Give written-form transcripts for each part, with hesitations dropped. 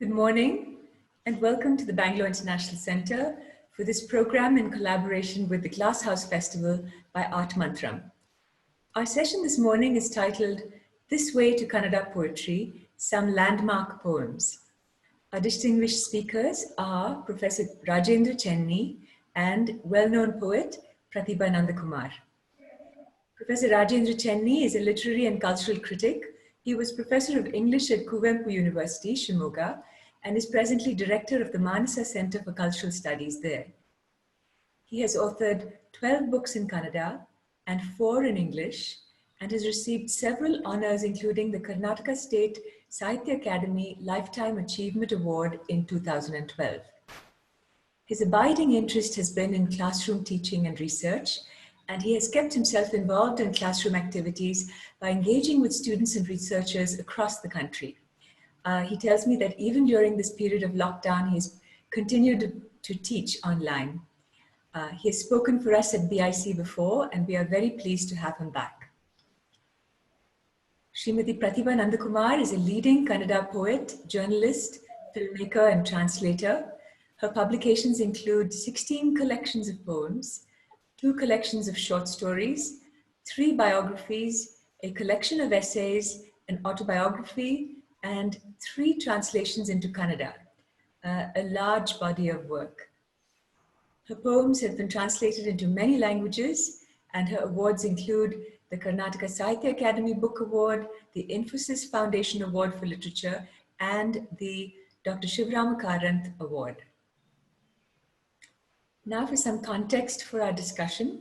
Good morning and welcome to the Bangalore International Centre for this program in collaboration with the Glasshouse Festival by Art Mantram. Our session this morning is titled This Way to Kannada Poetry, Some Landmark Poems. Our distinguished speakers are Professor Rajendra Chenni and well-known poet Prathibha Nandakumar. Professor Rajendra Chenni is a literary and cultural critic. He was Professor of English at Kuvempu University, Shimoga, and is presently Director of the Manasa Center for Cultural Studies there. He has authored 12 books in Kannada and 4 in English, and has received several honors, including the Karnataka State Sahitya Academy Lifetime Achievement Award in 2012. His abiding interest has been in classroom teaching and research, and he has kept himself involved in classroom activities by engaging with students and researchers across the country. He tells me that even during this period of lockdown, he's continued to teach online. He has spoken for us at BIC before, and we are very pleased to have him back. Srimati Prathibha Nandakumar is a leading Kannada poet, journalist, filmmaker, and translator. Her publications include 16 collections of poems, 2 collections of short stories, 3 biographies, a collection of essays, an autobiography, and 3 translations into Kannada, a large body of work. Her poems have been translated into many languages, and her awards include the Karnataka Sahitya Academy Book Award, the Infosys Foundation Award for Literature, and the Dr. Shivarama Karanth Award. Now for some context for our discussion.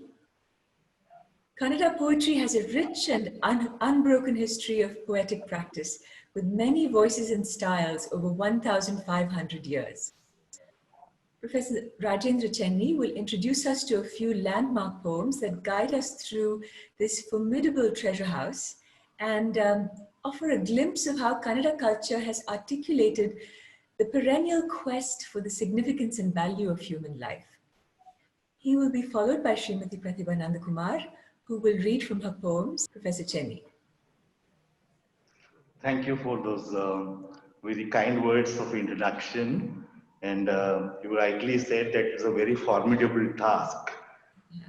Kannada poetry has a rich and unbroken history of poetic practice, with many voices and styles over 1,500 years. Professor Rajendra Chenni will introduce us to a few landmark poems that guide us through this formidable treasure house and offer a glimpse of how Kannada culture has articulated the perennial quest for the significance and value of human life. He will be followed by Srimati Prathibha Nandakumar, who will read from her poems. Professor Chenni. Thank you for those very kind words of introduction. And you rightly said that it's a very formidable task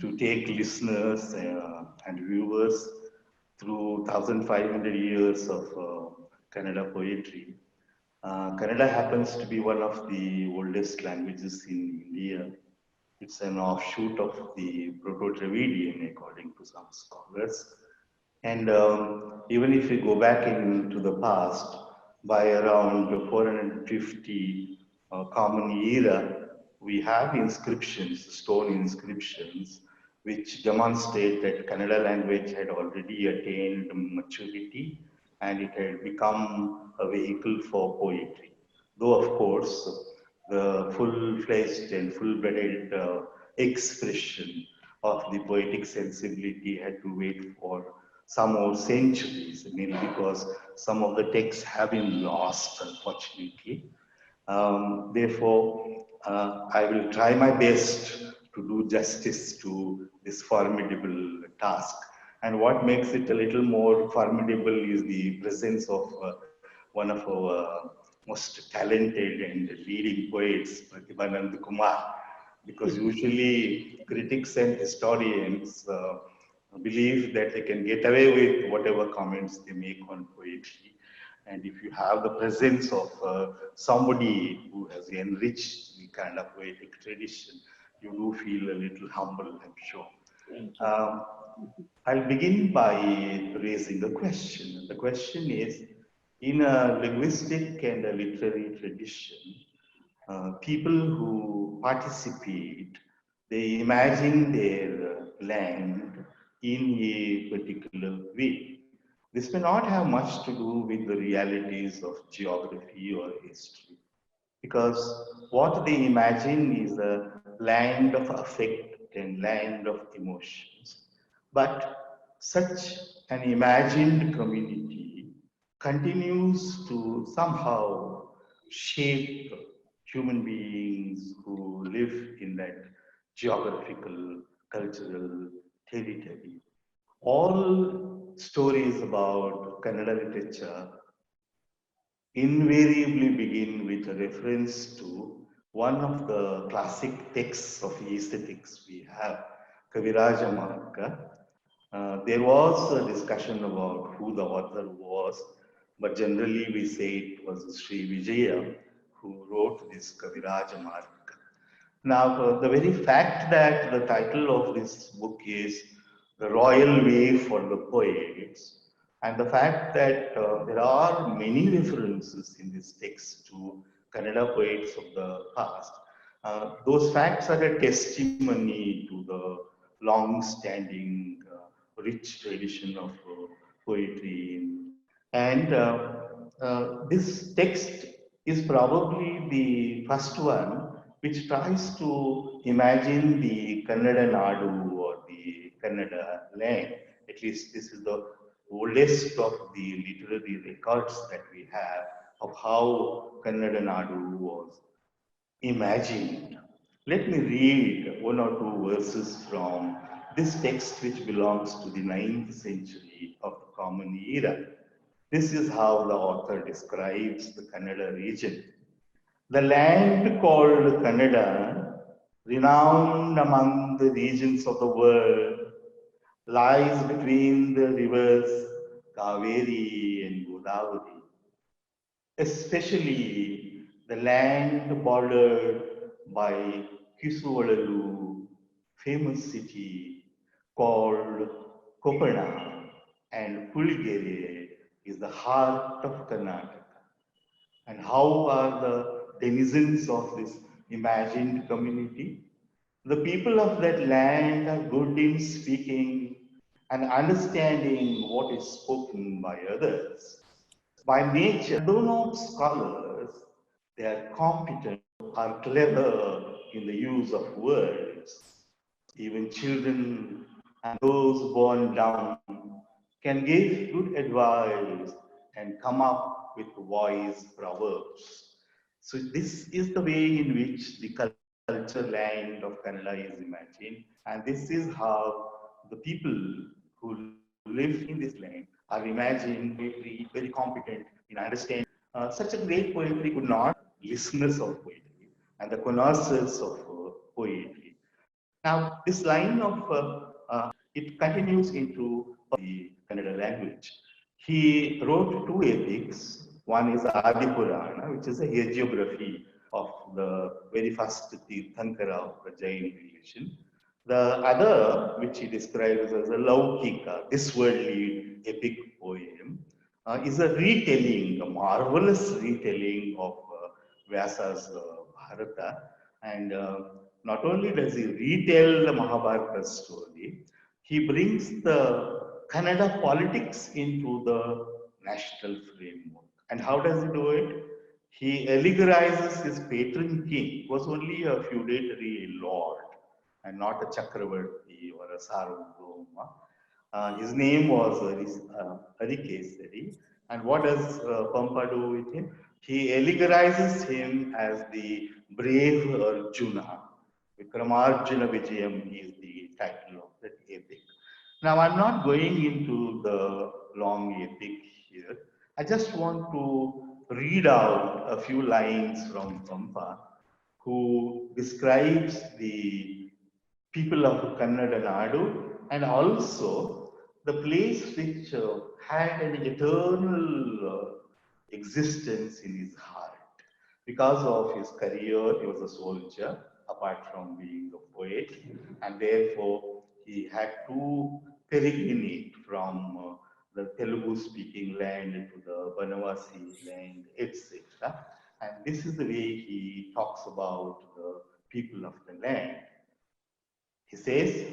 to take listeners and viewers through 1,500 years of Kannada poetry. Kannada happens to be one of the oldest languages in India. It's an offshoot of the Proto-Dravidian, according to some scholars. And even if we go back into the past, by around 450 Common Era, we have inscriptions, stone inscriptions, which demonstrate that Kannada language had already attained maturity and it had become a vehicle for poetry. Though, of course, the full-fledged and full-blooded expression of the poetic sensibility had to wait for some more centuries, mainly because some of the texts have been lost, unfortunately. Therefore, I will try my best to do justice to this formidable task. And what makes it a little more formidable is the presence of one of our most talented and leading poets, Prathibha Nandakumar, because usually critics and historians believe that they can get away with whatever comments they make on poetry. And if you have the presence of somebody who has enriched the kind of poetic tradition, you do feel a little humble, I'm sure. I'll begin by raising a question. The question is, in a linguistic and a literary tradition, people who participate, they imagine their land in a particular way. This may not have much to do with the realities of geography or history, because what they imagine is a land of affect and land of emotions. But such an imagined community continues to somehow shape human beings who live in that geographical, cultural territory. All stories about Kannada literature invariably begin with a reference to one of the classic texts of aesthetics we have, Kaviraja Marga. There was a discussion about who the author was, but generally we say it was Sri Vijaya who wrote this Kaviraja Marga. Now, the very fact that the title of this book is The Royal Way for the Poets, and the fact that there are many references in this text to Kannada poets of the past, those facts are a testimony to the long-standing, rich tradition of poetry. And this text is probably the first one which tries to imagine the Kannada Nadu or the Kannada land. At least this is the oldest of the literary records that we have of how Kannada Nadu was imagined. Let me read one or two verses from this text which belongs to the 9th century of the Common Era. This is how the author describes the Kannada region. The land called Kannada, renowned among the regions of the world, lies between the rivers Kaveri and Godavari, especially the land bordered by Kisuvalalu, famous city called Kopana, and Puligere is the heart of Karnataka. And how are the denizens of this imagined community? The people of that land are good in speaking and understanding what is spoken by others. By nature, though not scholars, they are competent, are clever in the use of words. Even children and those born down can give good advice and come up with wise proverbs. So this is the way in which the culture land of Kannada is imagined, and this is how the people who live in this land are imagined very competent in understanding. Such a great poetry could not listeners of poetry and the connoisseurs of poetry. Now, this line of it continues into the Kannada language. He wrote two epics. One is Adi Purana, which is a hagiography of the very first Tirthankara of the Jain religion. The other, which he describes as a Laukika, this worldly epic poem, is a retelling, a marvelous retelling of Vyasa's Bharata. And not only does he retell the Mahabharata story, he brings the Kannada politics into the national framework. And how does he do it? He allegorizes his patron king, who was only a feudatory lord and not a Chakravarti or a Sarvabhauma. His name was Harikesari. And what does Pampa do with him? He allegorizes him as the brave Arjuna. Vikramarjuna Vijayam is the title of that epic. Now, I'm not going into the long epic here. I just want to read out a few lines from Pampa, who describes the people of Kannada Nadu and also the place which had an eternal existence in his heart. Because of his career, he was a soldier, apart from being a poet, and therefore he had to peregrinate from the Telugu speaking land to the Banavasi land, etc. And this is the way he talks about the people of the land. He says,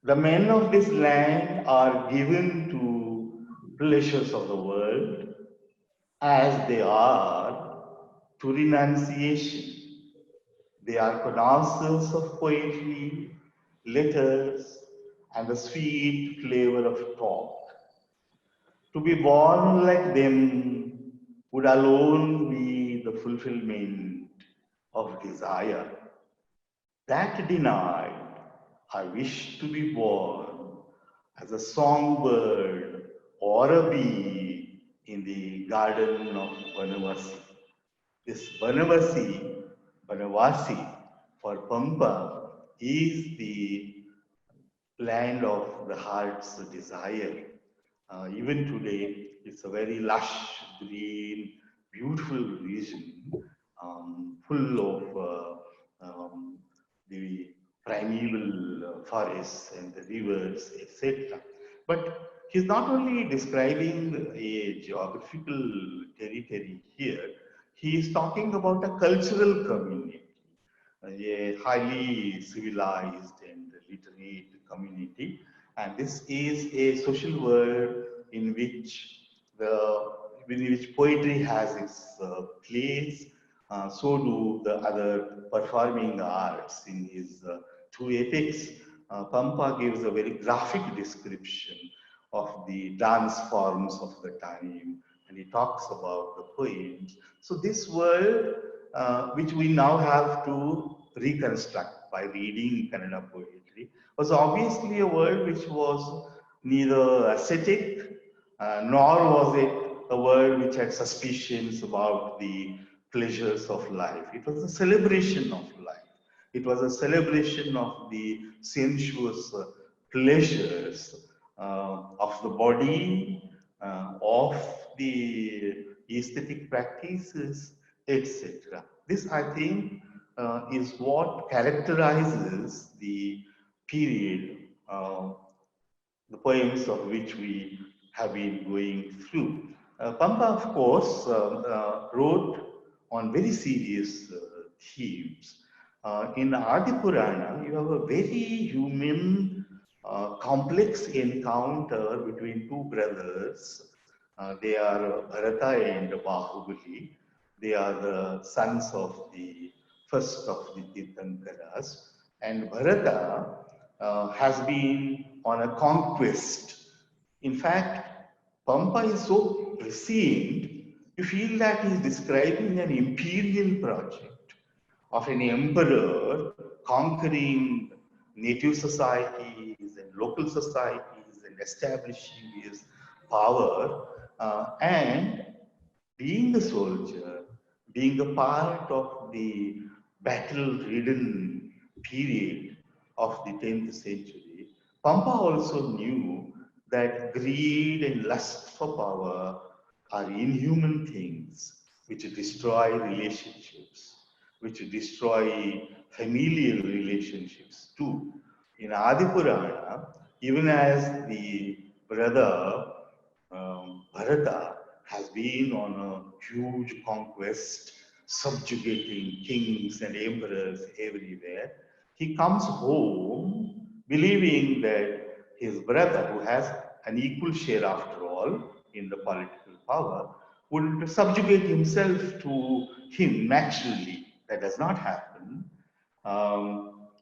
the men of this land are given to pleasures of the world as they are to renunciation. They are connoisseurs of poetry, letters, and the sweet flavor of talk. To be born like them would alone be the fulfillment of desire. That denied, I wish to be born as a songbird or a bee in the garden of Banavasi. This Banavasi for Pampa is the land of the heart's desire. Even today, it's a very lush, green, beautiful region, full of the primeval forests and the rivers, etc. But he's not only describing a geographical territory here, he is talking about a cultural community, a highly civilized and literate community. And this is a social world in which poetry has its place. So do the other performing arts. In his two epics, Pampa gives a very graphic description of the dance forms of the time, and he talks about the poems. So this world, which we now have to reconstruct by reading Kannada poetry, was obviously a world which was neither ascetic, nor was it a world which had suspicions about the pleasures of life. It was a celebration of life. It was a celebration of the sensuous pleasures of the body, of the aesthetic practices, etc. This, I think, is what characterizes the period, the poems of which we have been going through. Pampa, of course, wrote on very serious themes. In Adi Purana, you have a very human, complex encounter between two brothers. They are Bharata and Bahubali. They are the sons of the first of the Tirthankaras. And Bharata has been on a conquest. In fact, Pampa is so prescient, you feel that he is describing an imperial project of an emperor conquering native societies and local societies and establishing his power, and being a soldier, being a part of the battle-ridden period of the 10th century, Pampa also knew that greed and lust for power are inhuman things which destroy relationships, which destroy familial relationships too. In Adi Purana, even as the brother Bharata has been on a huge conquest, subjugating kings and emperors everywhere, he comes home believing that his brother, who has an equal share after all in the political power, would subjugate himself to him naturally. That does not happen.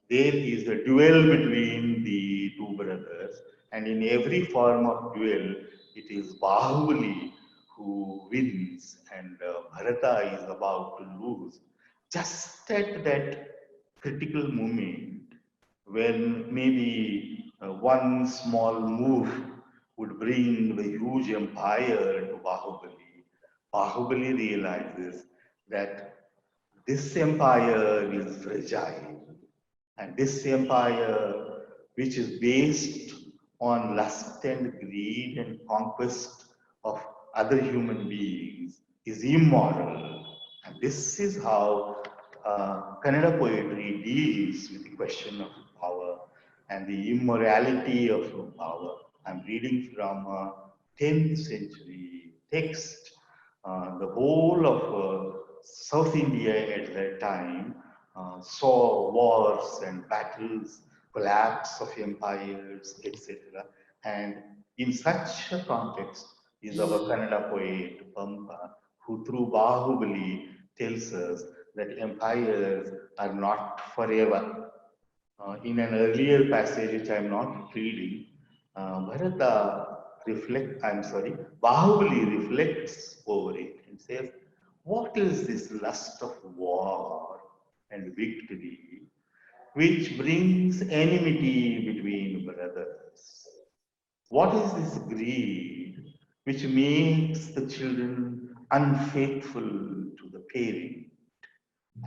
There is a duel between the two brothers, and in every form of duel, it is Bahubali who wins, and Bharata is about to lose. Just at that critical moment, when maybe one small move would bring the huge empire to Bahubali, Bahubali realizes that this empire is fragile, and this empire, which is based on lust and greed and conquest of other human beings, is immoral. And this is how Kannada poetry deals with the question of power and the immorality of power. I'm reading from a 10th century text. The whole of South India at that time saw wars and battles, collapse of empires, etc. And in such a context is our Kannada poet Pampa, who through Bahubali tells us that empires are not forever. In an earlier passage, which I am not reading, Bahubali reflects over it and says, what is this lust of war and victory which brings enmity between brothers? What is this greed which makes the children unfaithful to the parent.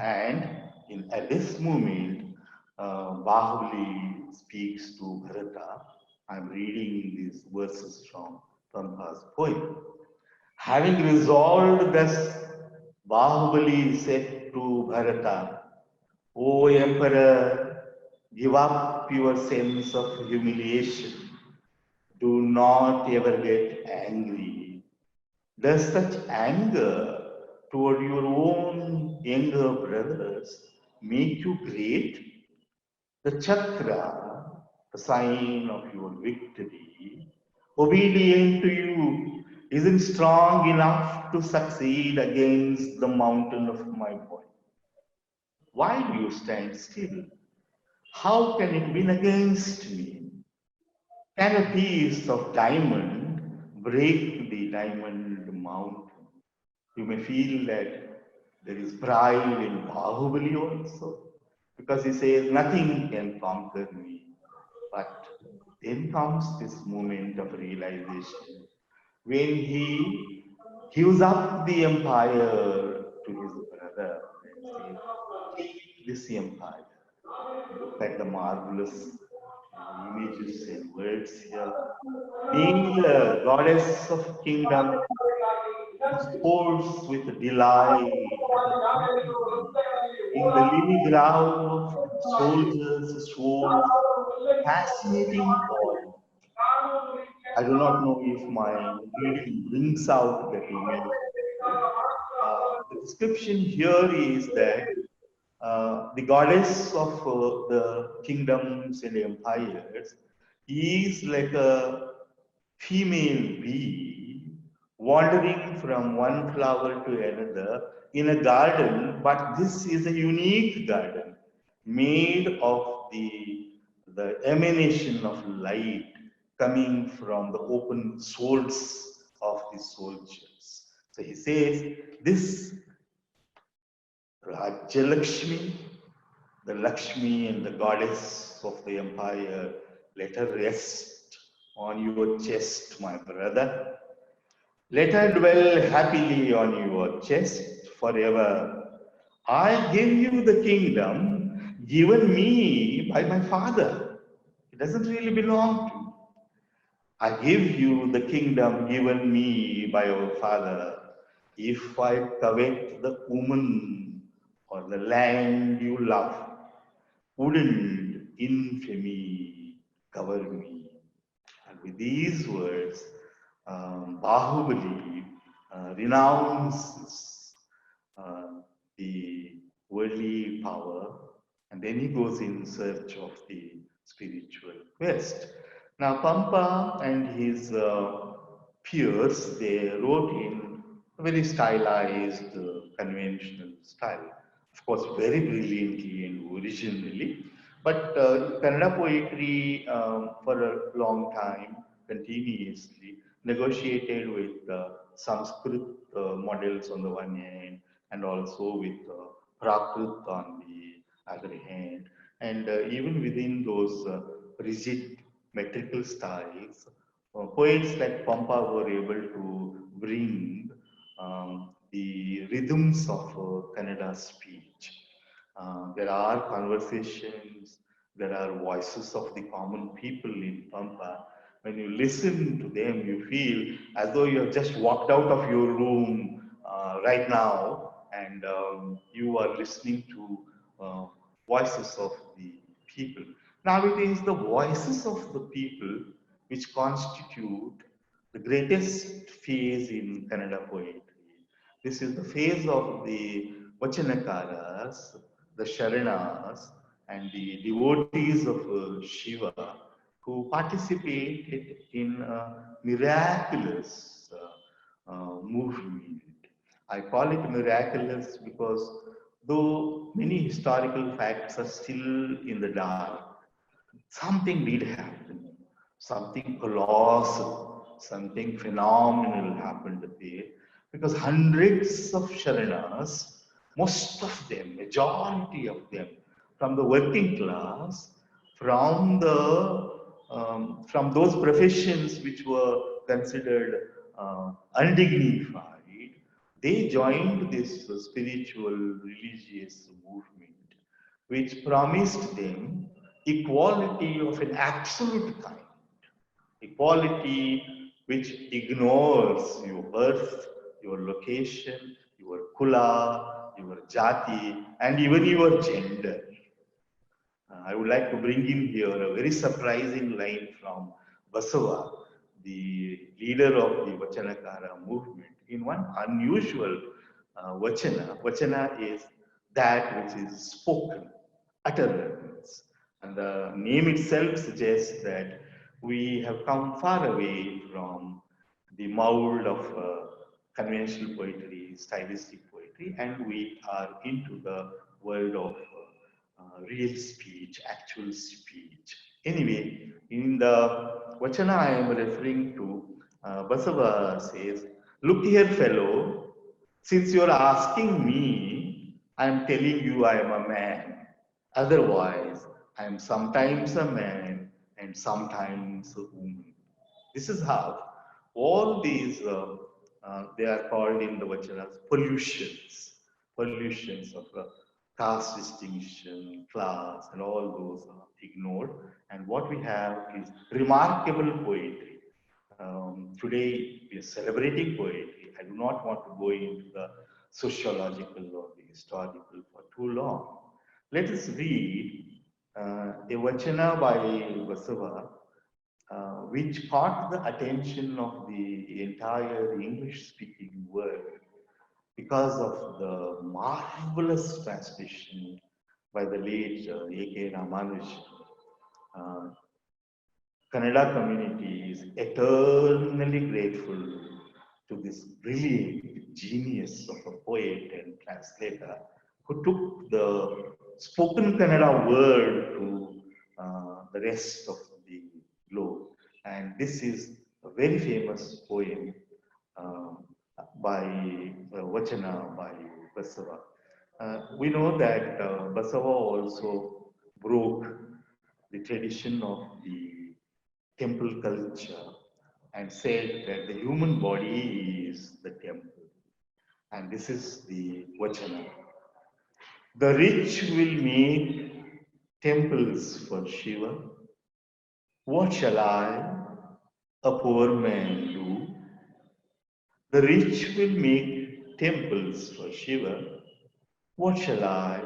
And at this moment, Bahubali speaks to Bharata. I'm reading these verses from Pampa's poem. Having resolved thus, Bahubali said to Bharata, O Emperor, give up your sense of humiliation. Do not ever get angry. Does such anger toward your own younger brothers make you great? The chakra, the sign of your victory, obedient to you, isn't strong enough to succeed against the mountain of my point. Why do you stand still? How can it win against me? Can a piece of diamond break the diamond mountain? You may feel that there is pride in Bahubali also, because he says, nothing can conquer me. But then comes this moment of realization when he gives up the empire to his brother and says, take this empire. Look at the marvelous images and words here. Being the goddess of kingdom, he sports with delight and happiness in the lily ground of soldiers' souls. Fascinating poem. I do not know if my reading brings out that image. The description here is that the goddess of the kingdoms and empires is like a female bee wandering from one flower to another in a garden, but this is a unique garden made of the emanation of light coming from the open souls of the soldiers. So he says, this Rajalakshmi, the Lakshmi and the goddess of the empire, let her rest on your chest, my brother. Let her dwell happily on your chest forever. I give you the kingdom given me by my father. It doesn't really belong to me. I give you the kingdom given me by our father. If I covet the woman or the land you love, wouldn't infamy cover me? And with these words, Bahubali renounces the worldly power, and then he goes in search of the spiritual quest. Now, Pampa and his peers, they wrote in a very stylized, conventional style. Of course, very brilliantly and originally. But Kannada poetry, for a long time, continuously negotiated with Sanskrit models on the one hand, and also with Prakrit on the other hand. And even within those rigid metrical styles, poets like Pampa were able to bring the rhythms of Kannada speech. There are conversations, there are voices of the common people in Pampa. When you listen to them, you feel as though you have just walked out of your room right now, and you are listening to voices of the people. Now it is the voices of the people which constitute the greatest phase in Kannada poetry. This is the phase of the Vachanakaras, the Sharanas, and the devotees of Shiva who participated in a miraculous movement. I call it miraculous because though many historical facts are still in the dark, something did happen, something colossal, something phenomenal happened there, because hundreds of Sharanas, most of them, majority of them, from the working class, from the from those professions which were considered undignified, they joined this spiritual religious movement which promised them equality of an absolute kind, equality which ignores your birth, your location, your kula, your jati, and even your gender. I would like to bring in here a very surprising line from Basava, the leader of the Vachanakara movement. In one unusual Vachana is that which is spoken, utterance. And the name itself suggests that we have come far away from the mold of conventional poetry, stylistic poetry, and we are into the world of real speech, actual speech. Anyway, in the Vachana I am referring to, Basava says, "Look here, fellow, since you are asking me, I am telling you I am a man. Otherwise, I am sometimes a man and sometimes a woman." This is how all these, they are called in the Vachanas, pollutions of caste distinction, class, and all those are ignored. And what we have is remarkable poetry. Today we are celebrating poetry. I do not want to go into the sociological or the historical for too long. Let us read a Vachana by Vasava, which caught the attention of the entire English-speaking world because of the marvelous translation by the late A.K. Ramanujan. Uh, Kannada community is eternally grateful to this brilliant genius of a poet and translator who took the spoken Kannada word to the rest of the globe. And this is a very famous poem uh, by Vachana by Basava. We know that Basava also broke the tradition of the temple culture and said that the human body is the temple. And this is the Vachana. The rich will make temples for Shiva. What shall I, a poor man, do? The rich will make temples for Shiva. What shall I,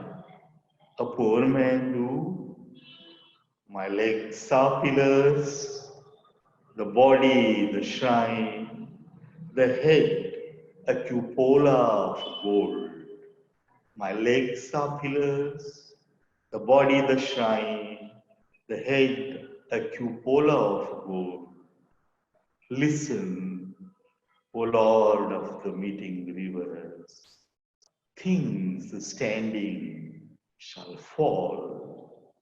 a poor man, do? My legs are pillars, the body the shrine, the head a cupola of gold. My legs are pillars, the body the shrine, the head a cupola of gold. Listen, O Lord of the meeting rivers, things standing shall fall,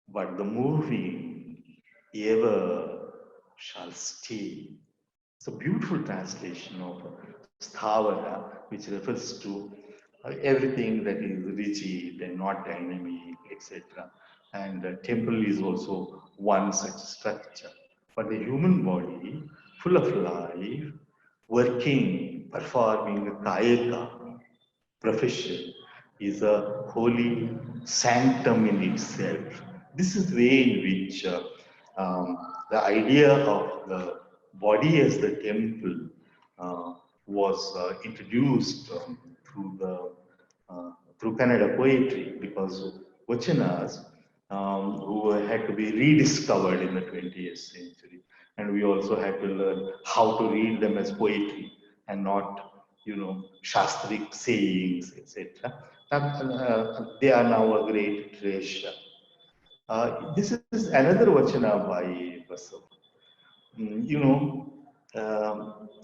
but the moving ever shall stay. It's a beautiful translation of Sthavara, which refers to everything that is rigid and not dynamic, etc. And temple is also one such structure. But the human body, full of life, working, performing a kayaka profession, is a holy sanctum in itself. This is the way in which the idea of the body as the temple was introduced through the through Kannada poetry, because Vachanas who had to be rediscovered in the 20th century, and we also had to learn how to read them as poetry and not, shastric sayings, etc. They are now a great treasure. This is another Vachana by Basav.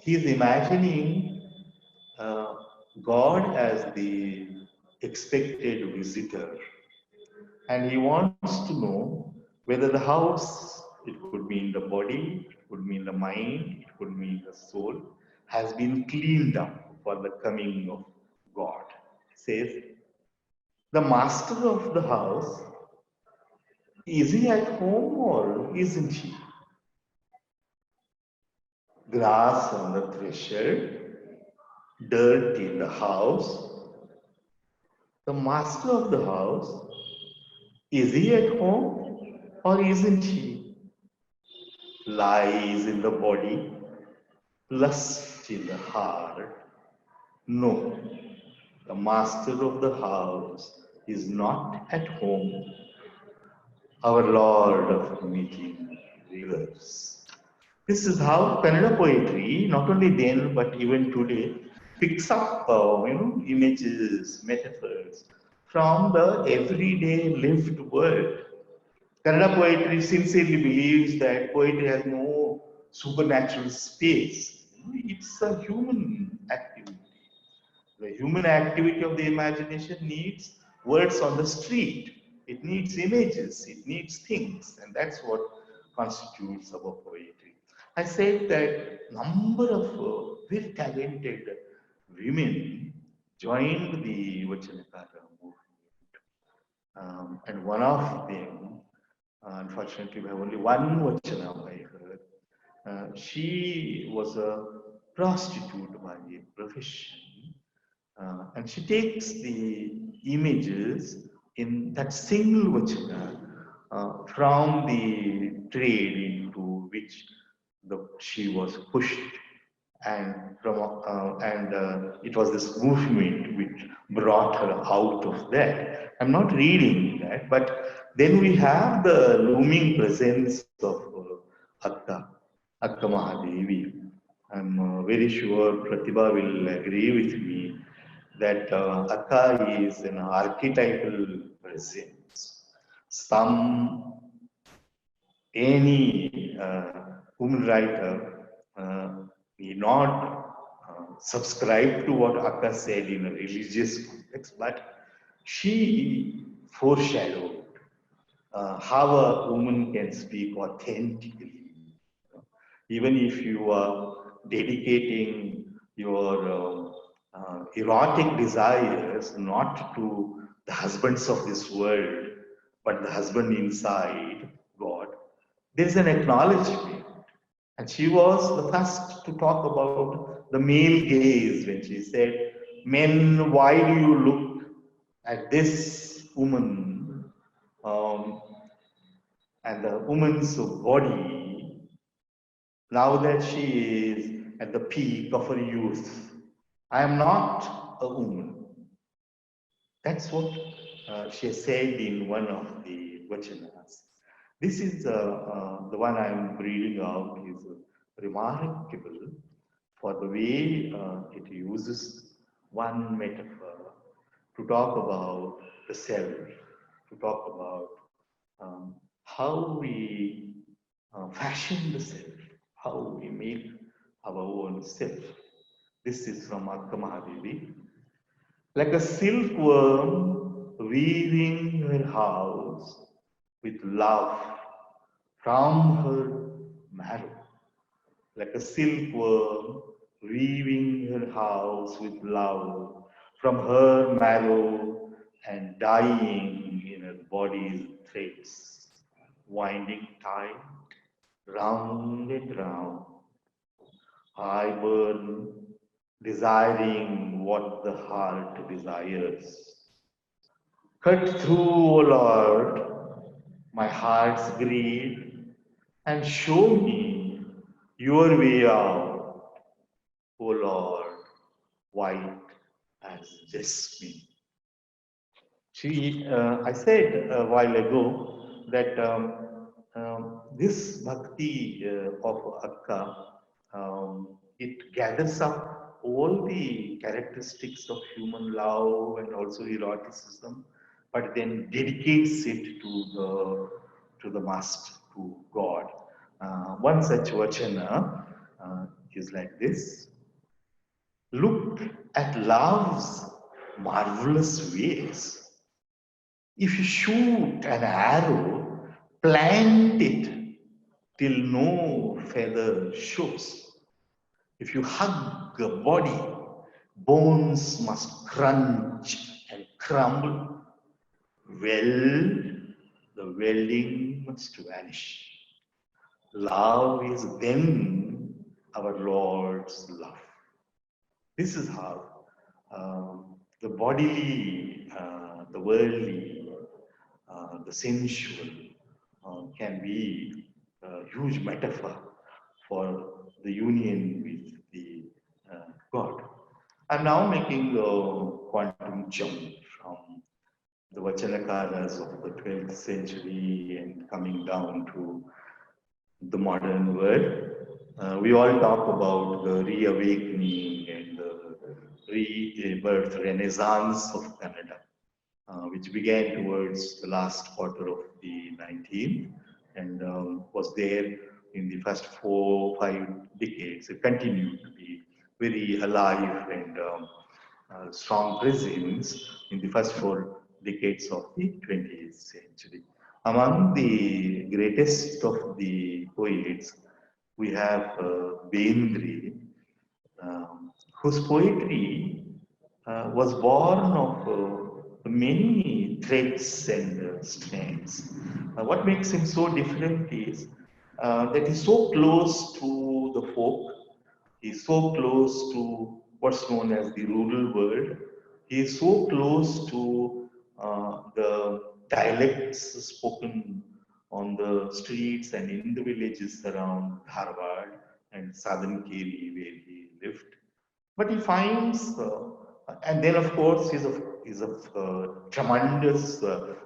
He is imagining uh, God as the expected visitor, and he wants to know whether the house, it could mean the body, it could mean the mind, it could mean the soul, has been cleaned up for the coming of God. It says, the master of the house, is he at home or isn't he? grass on the threshold, dirt in the house. The master of the house, is he at home or isn't he? Lies in the body, lust in the heart. No, the master of the house is not at home. Our Lord of making rivers. This is how Kannada poetry, not only then but even today, picks up images, metaphors from the everyday lived world. Kannada poetry sincerely believes that poetry has no supernatural space. It's a human activity. The human activity of the imagination needs words on the street. It needs images, it needs things, and that's what constitutes our poetry. I said that number of very talented women joined the Vachanakara movement. And one of them, unfortunately, we have only one Vachana by her. She was a prostitute by profession, and she takes the images in that single vachana from the trade into which she was pushed, and it was this movement which brought her out of that. I'm not reading that, but then we have the looming presence of Akka Mahadevi. I'm very sure Pratibha will agree with me that Akka is an archetypal presence. Any woman writer may not subscribe to what Akka said in a religious context, but she foreshadowed how a woman can speak authentically. Even if you are dedicating your erotic desires not to the husbands of this world, but the husband inside God, there is an acknowledgement. And she was the first to talk about the male gaze when she said, "Men, why do you look at this woman and the woman's body now that she is at the peak of her youth? I am not a woman." That's what she said in one of the vachanas. This is the one I am reading out is remarkable for the way it uses one metaphor to talk about the self, to talk about how we fashion the self, how we make our own self. This is from Akka Mahadevi. Like a silkworm weaving her house with love from her marrow. Like a silkworm weaving her house with love from her marrow and dying in her body's threads, winding tight round and round. I burn, desiring what the heart desires. Cut through, O Lord, my heart's greed, and show me your way out, O Lord, white as jasmine. I said a while ago that this bhakti of Akka, it gathers up all the characteristics of human love and also eroticism, but then dedicates it to the master, to God. One such vachana is like this: look at love's marvelous ways. If you shoot an arrow, plant it till no feather shows. If you hug a body, bones must crunch and crumble. Weld, the welding must vanish. Love is then our Lord's love. This is how the bodily, the worldly, the sensual can be a huge metaphor for the union with the God. I'm now making a quantum jump from the Vachanakaras of the 12th century and coming down to the modern world. We all talk about the reawakening and the rebirth renaissance of Kannada, which began towards the last quarter of the 19th and was there in the first 4 or 5 decades. It continued to be very alive and strong presence in the first 4 decades of the 20th century. Among the greatest of the poets, we have Bendre, whose poetry was born of many threads and strands. What makes him so different is that he's so close to the folk, he's so close to what's known as the rural world, he is so close to the dialects spoken on the streets and in the villages around Harvard and southern Kerry where he lived. But he finds, and then of course he's a tremendous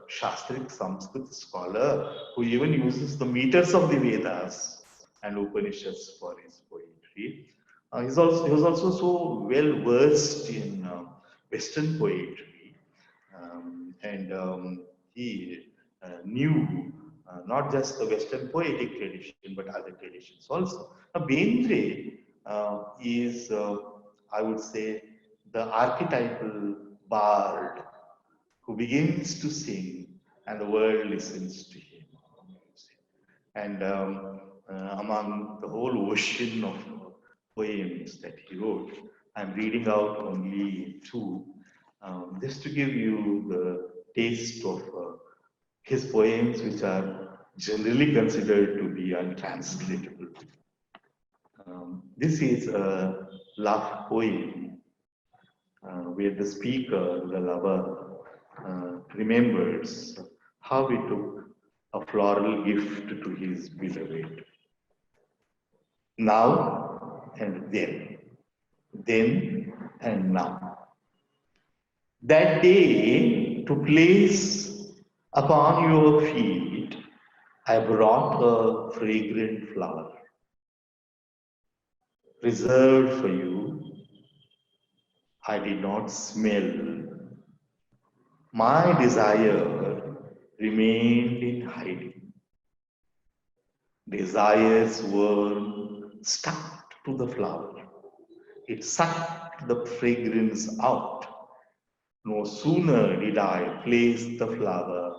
Shastric Sanskrit scholar who even uses the meters of the Vedas and Upanishads for his poetry. He was also so well versed in Western poetry, and he knew not just the Western poetic tradition but other traditions also. Now, Bendre is, I would say, the archetypal bard who begins to sing and the world listens to him. And among the whole ocean of poems that he wrote, I'm reading out only two, just to give you the taste of his poems, which are generally considered to be untranslatable. This is a love poem where the speaker, the lover, remembers how he took a floral gift to his beloved. Now and then and now. That day, to place upon your feet, I brought a fragrant flower, reserved for you. I did not smell. My desire remained in hiding. Desire's worm stuck to the flower. It sucked the fragrance out. No sooner did I place the flower,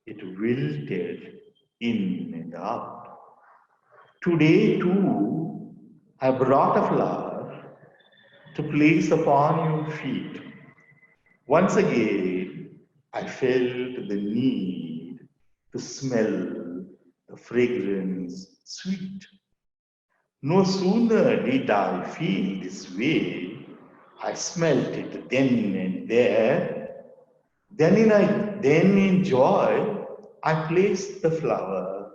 it wilted in and out. Today too, I brought a flower to place upon your feet. Once again, I felt the need to smell the fragrance sweet. No sooner did I feel this way, I smelt it then and there. Then in joy, I placed the flower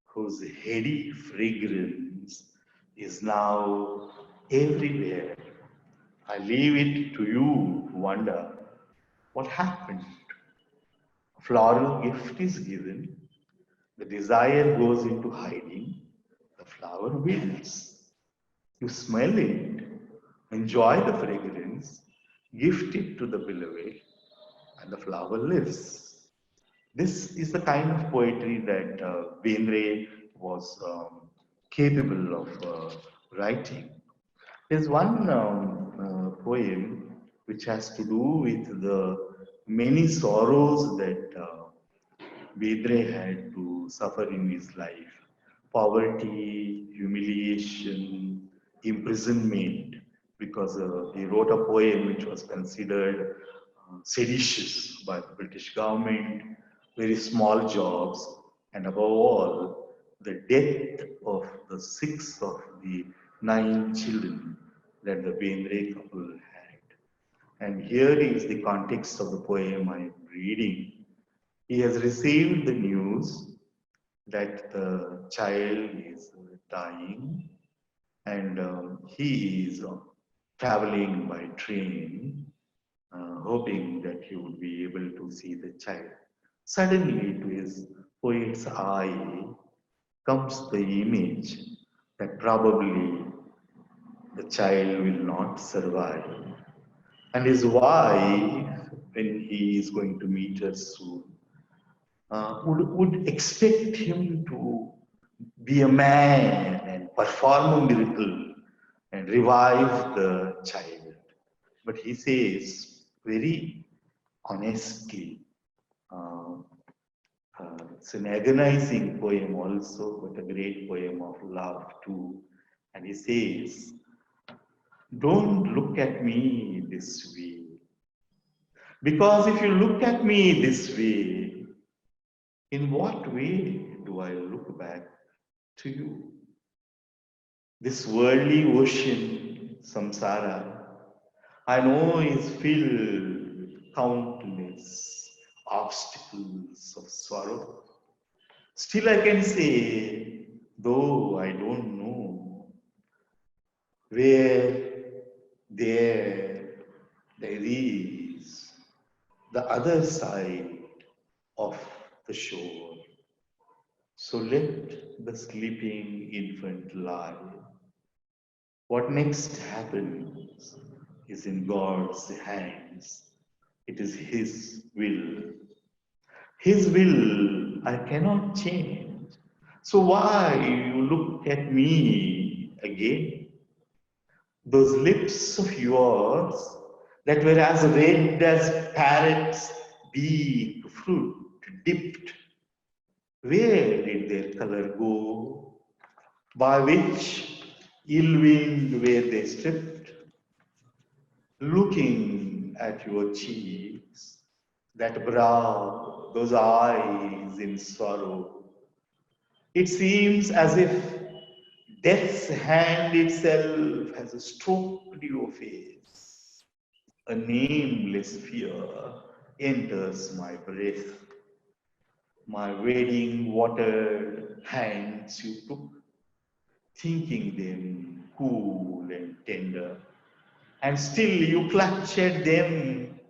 whose heady fragrance is now everywhere. I leave it to you to wonder what happened. A floral gift is given, the desire goes into hiding, the flower wilts. You smell it, enjoy the fragrance, gift it to the beloved, and the flower lives. This is the kind of poetry that Bendre was capable of writing. There's one poem which has to do with the many sorrows that Bendre had to suffer in his life. Poverty, humiliation, imprisonment, because he wrote a poem which was considered seditious by the British government, very small jobs, and above all, the death of the 6 of the 9 children that the Bendre couple had. And here is the context of the poem I am reading. He has received the news that the child is dying, and he is traveling by train, hoping that he would be able to see the child. Suddenly, to his poet's eye comes the image that probably the child will not survive. And his wife, when he is going to meet her soon, would expect him to be a man and perform a miracle and revive the child. But he says very honestly, uh, it's an agonizing poem also, but a great poem of love too. And he says, don't look at me this way. Because if you look at me this way, in what way do I look back to you? This worldly ocean, samsara, I know is filled with countless obstacles of sorrow. Still I can say, though I don't know where there is the other side of the shore. So let the sleeping infant lie. What next happens is in God's hands. It is His will. His will I cannot change. So why you look at me again? Those lips of yours that were as red as parrot's beak fruit dipped, where did their color go? By which ill wind were they stripped? Looking at your cheeks, that brow, those eyes in sorrow, it seems as if death's hand itself has stroked your face. A nameless fear enters my breath. My wedding watered hands you took, thinking them cool and tender, and still you clutch at them,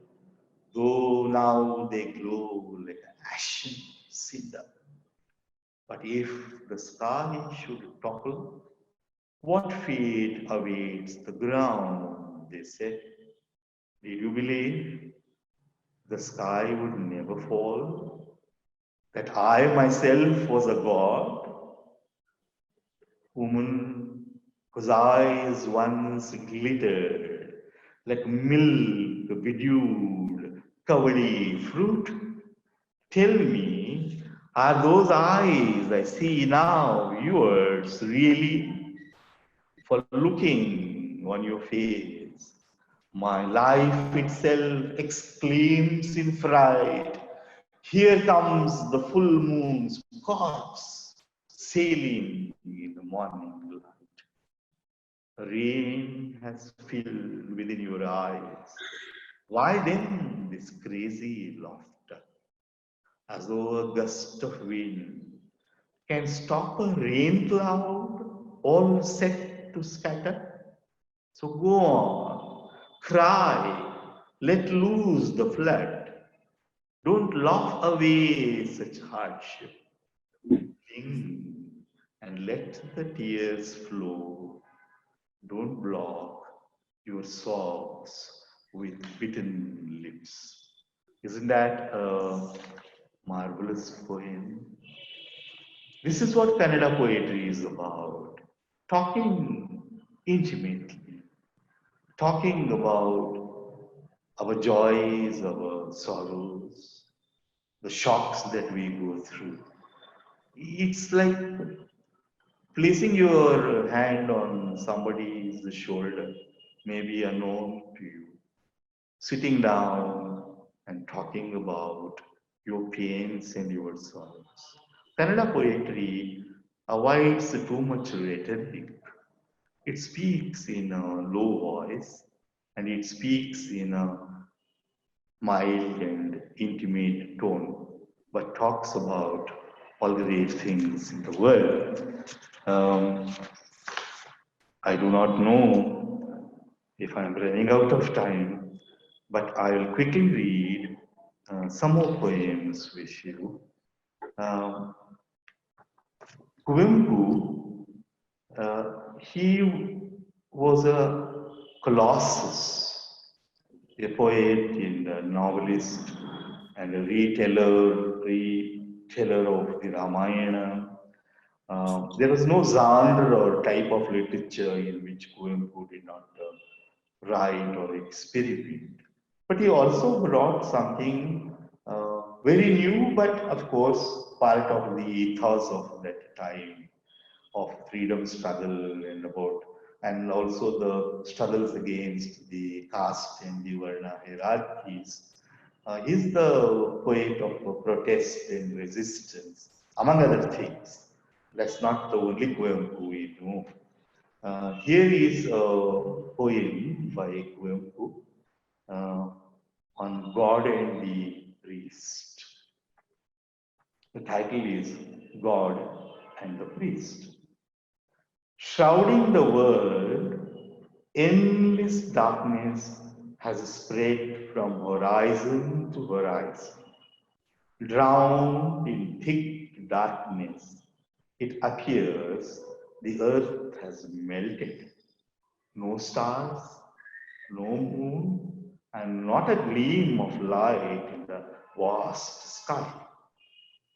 though now they glow like ashen cinder. But if the sky should topple, what fate awaits the ground, they said. Did you believe the sky would never fall? That I myself was a god? Woman whose eyes once glittered like milk bedewed kavadi fruit? Tell me, are those eyes I see now yours really? For looking on your face, my life itself exclaims in fright. Here comes the full moon's corpse sailing in the morning light. Rain has filled within your eyes. Why then this crazy laughter? As though a gust of wind can stop a rain cloud all set to scatter? So go on, cry, let loose the flood. Don't laugh away such hardship. Cling and let the tears flow. Don't block your sobs with bitten lips. Isn't that a marvelous poem? This is what Kannada poetry is about. Talking intimately, talking about our joys, our sorrows, the shocks that we go through. It's like placing your hand on somebody's shoulder, maybe unknown to you, sitting down and talking about your pains and your sorrows. Kannada poetry avoids too much rhetoric. It speaks in a low voice, and it speaks in a mild and intimate tone, but talks about all the great things in the world. I do not know if I'm running out of time, but I'll quickly read some more poems with you. Um, Kuvempu, he was a colossus, a poet and a novelist and a reteller of the Ramayana. There was no genre or type of literature in which Kuvempu did not write or experiment. But he also brought something very new, but of course, part of the ethos of that time of freedom struggle and also the struggles against the caste and the Varna hierarchies. He's the poet of protest and resistance, among other things. That's not the only poem we know. Here is a poem by Kuvempu uh, on God and the Priest. The title is God and the Priest. Shrouding the world, endless darkness has spread from horizon to horizon. Drowned in thick darkness, it appears the earth has melted. No stars, no moon, and not a gleam of light in the vast sky.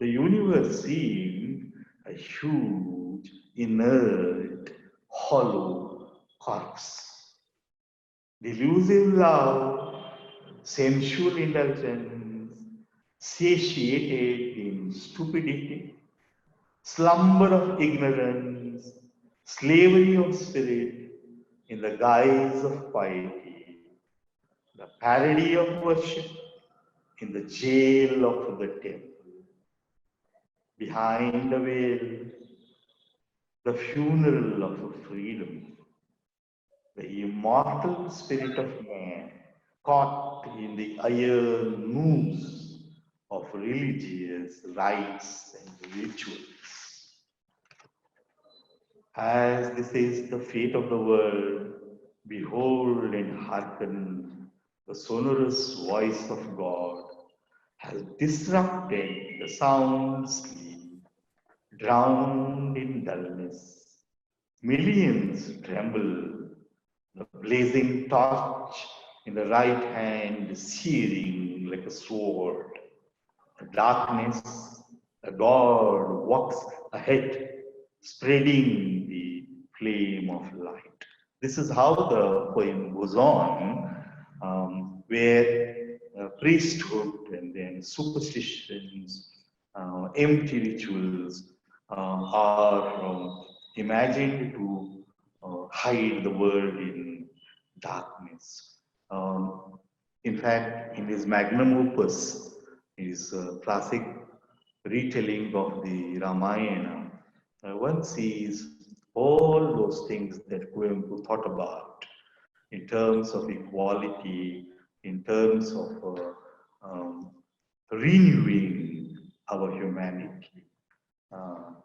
The universe seemed a huge, inert, hollow corpse. Delusive love, sensual indulgence, satiated in stupidity, slumber of ignorance, slavery of spirit in the guise of piety, the parody of worship in the jail of the temple. Behind the veil, the funeral of freedom, the immortal spirit of man caught in the iron noose of religious rites and rituals. As this is the fate of the world, behold and hearken, the sonorous voice of God has disrupted the sound sleep, drowned in dullness. Millions tremble, the blazing torch in the right hand searing like a sword. The darkness, the God walks ahead, spreading the flame of light. This is how the poem goes on, where priesthood and then superstitions, empty rituals are imagined to hide the world in darkness. In fact, in his magnum opus, his classic retelling of the Ramayana, one sees all those things that Kuvempu thought about in terms of equality, in terms of renewing our humanity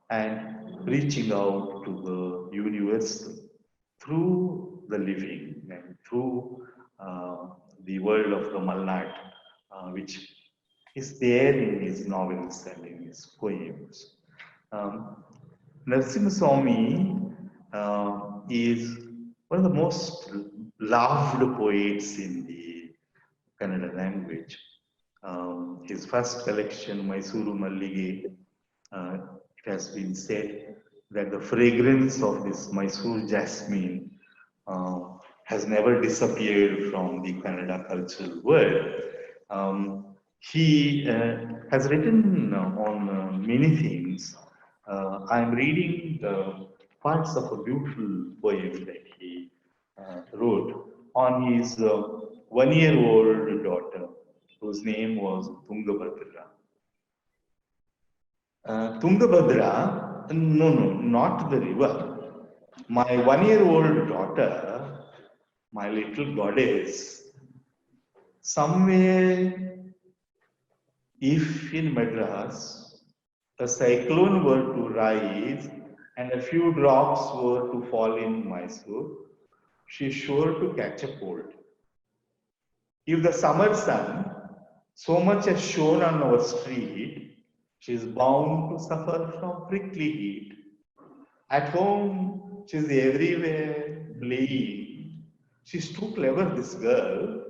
and reaching out to the universal through the living and through the world of the Malnad, which is there in his novels and in his poems. Narasimha Swami is one of the most loved poets in the Kannada language. His first collection, Mysuru Mallige, it has been said that the fragrance of this Mysore jasmine has never disappeared from the Kannada cultural world. He has written on many things. I'm reading the parts of a beautiful poem that he wrote on his 1-year-old daughter, whose name was Tungabhadra. Tungabhadra No, no, not the river. My 1-year-old daughter, my little goddess, somewhere, if in Madras, a cyclone were to rise and a few drops were to fall in Mysore, she's sure to catch a cold. If the summer sun so much as shone on our street, she is bound to suffer from prickly heat. At home, she's everywhere playing. She's too clever, this girl.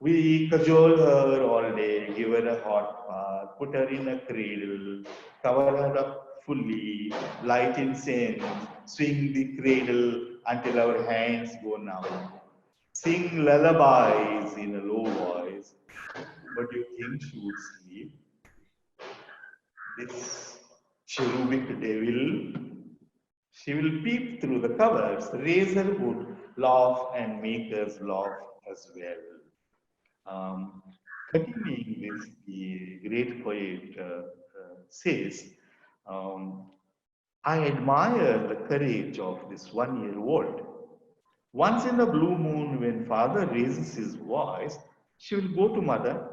We cajole her all day, give her a hot bath, put her in a cradle, cover her up fully, light incense, swing the cradle until our hands go numb, sing lullabies in a low voice. But you think she would sleep? This cherubic devil, she will peep through the covers, raise her hood, laugh, and make us laugh as well. Um, Continuing this, the great poet says, um, I admire the courage of this 1-year-old. Once in the blue moon, when father raises his voice, she will go to mother.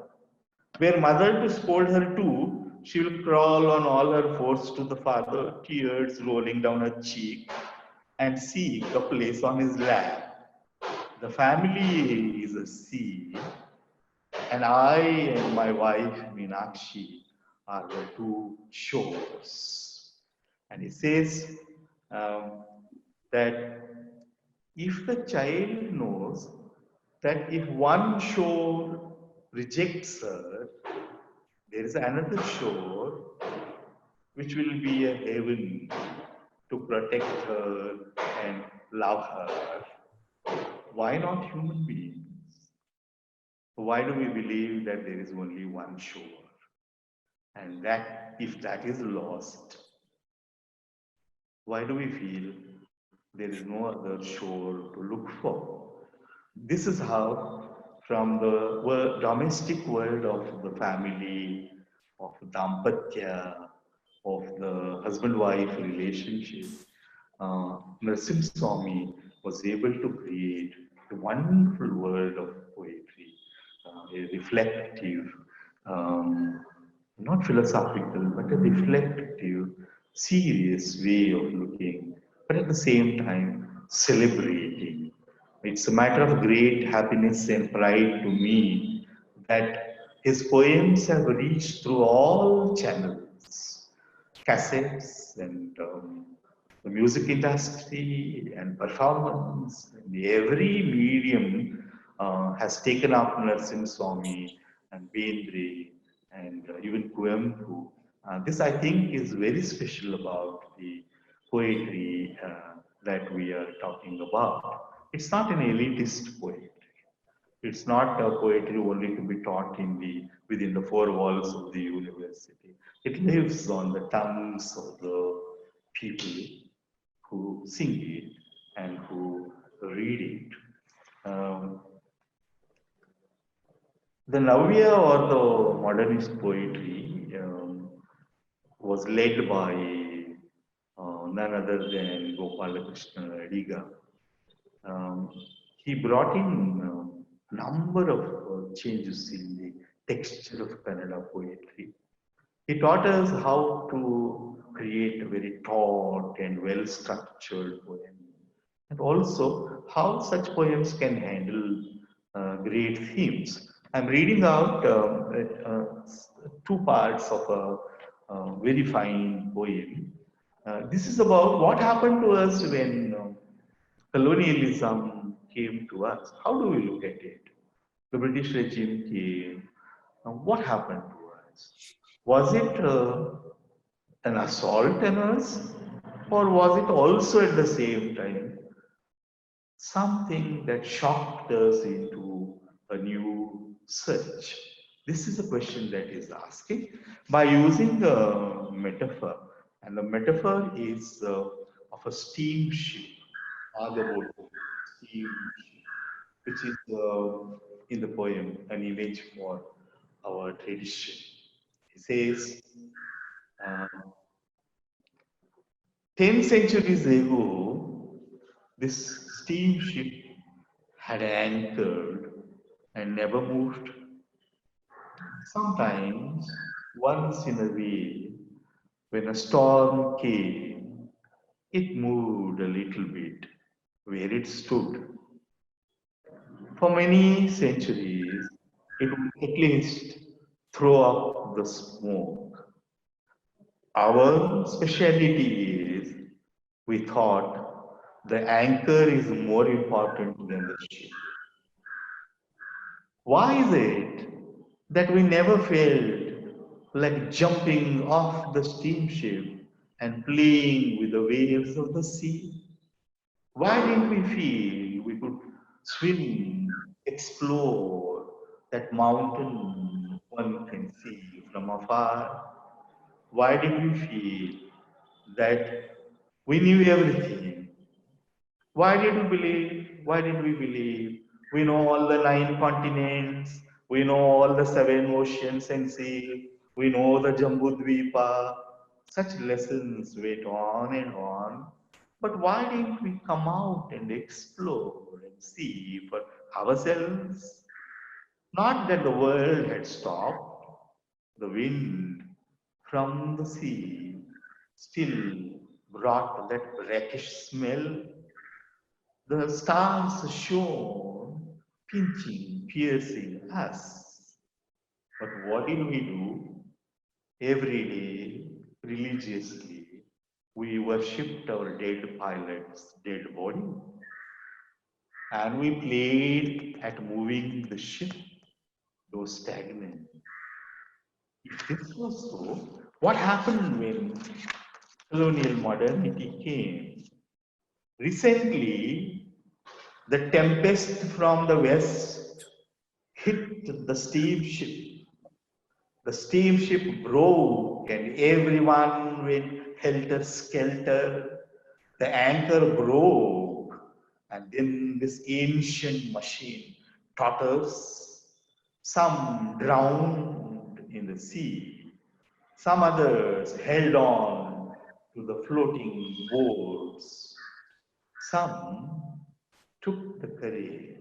Were mother to scold her too, she will crawl on all her fours to the father, tears rolling down her cheek, and seek a place on his lap. The family is a sea, and I and my wife Meenakshi are the two shores. And he says um, that if the child knows that if one shore rejects her, there is another shore which will be a heaven to protect her and love her. Why not human beings? Why do we believe that there is only one shore? And that, if that is lost, why do we feel there is no other shore to look for? This is how, from the domestic world of the family, of dampatya, of the husband-wife relationship, Narasimha Swami was able to create a wonderful world of poetry, a reflective, um, not philosophical, but a reflective, serious way of looking, but at the same time celebrating. It's a matter of great happiness and pride to me that his poems have reached through all channels, cassettes and the music industry and performance. And every medium has taken up Narasimha Swami and Bendre and even Kuempu. This, I think, is very special about the poetry that we are talking about. It's not an elitist poetry. It's not a poetry only to be taught within the four walls of the university. It lives on the tongues of the people who sing it and who read it. Um, the Navya or the modernist poetry was led by none other than Gopalakrishna Adiga. Um, he brought in a number of changes in the texture of Kannada poetry. He taught us how to create a very taut and well structured poem, and also how such poems can handle great themes. I'm reading out two parts of a very fine poem. This is about what happened to us when colonialism came to us. How do we look at it? The British regime came. What happened to us? Was it an assault on us? Or was it also at the same time something that shocked us into a new search? This is a question that is asking by using a metaphor, and the metaphor is of a steamship, Agabot, steam ship, which is in the poem an image for our tradition. He says, uh, 10 centuries ago, this steamship had anchored and never moved. Sometimes, once in a way, when a storm came, it moved a little bit where it stood. For many centuries, it would at least throw up the smoke. Our speciality is we thought the anchor is more important than the ship. Why is it that we never felt like jumping off the steamship and playing with the waves of the sea? Why didn't we feel we could swim, explore that mountain one can see from afar? Why did we feel that we knew everything? Why did we believe? Why did we believe? We know all the 9 continents, we know all the 7 oceans and sea, we know the Jambudvipa. Such lessons went on and on. But why didn't we come out and explore and see for ourselves? Not that the world had stopped, the wind from the sea still brought that brackish smell. The stars shone, pinching, piercing us. But what did we do? Every day, religiously, we worshipped our dead pilot's dead body. And we played at moving the ship, though stagnant. If this was so, what happened when colonial modernity came? Recently, the tempest from the west hit the steamship. The steamship broke and everyone went helter skelter. The anchor broke, and then this ancient machine totters. Some drowned in the sea, some others held on to the floating boards. Some took the courage,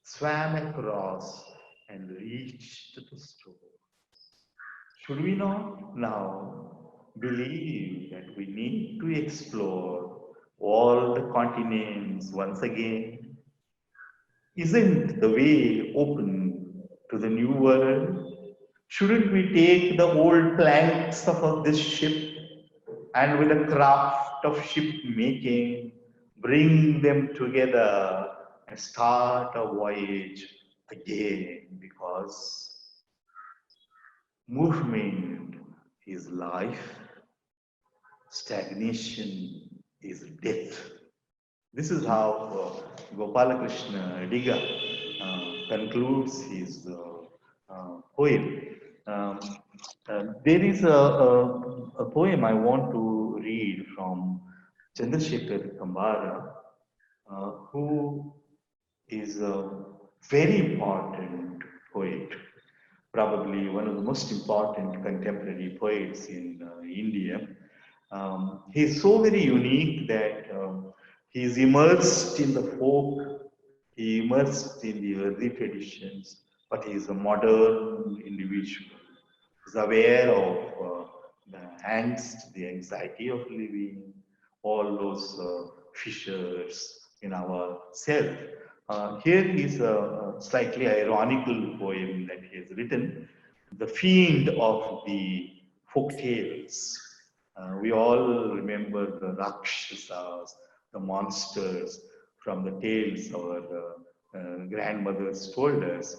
swam across, and reached the shore. Should we not now believe that we need to explore all the continents once again? Isn't the way open to the new world? Shouldn't we take the old planks of this ship and with the craft of ship making, bring them together and start a voyage again? Because movement is life, stagnation is death. This is how Gopalakrishna Adiga concludes his poem. Um, there is a poem I want to read from Chandrasekhar Kambara, who is a very important poet, probably one of the most important contemporary poets in India. He's so very unique that he's immersed in the folk, he immersed in the early traditions, but he's a modern individual. He's aware of the angst, the anxiety of living, all those fissures in our self. Here is a slightly ironical poem that he has written, The Fiend of the Folk Tales. We all remember the Rakshasas, the monsters from the tales our grandmothers told us.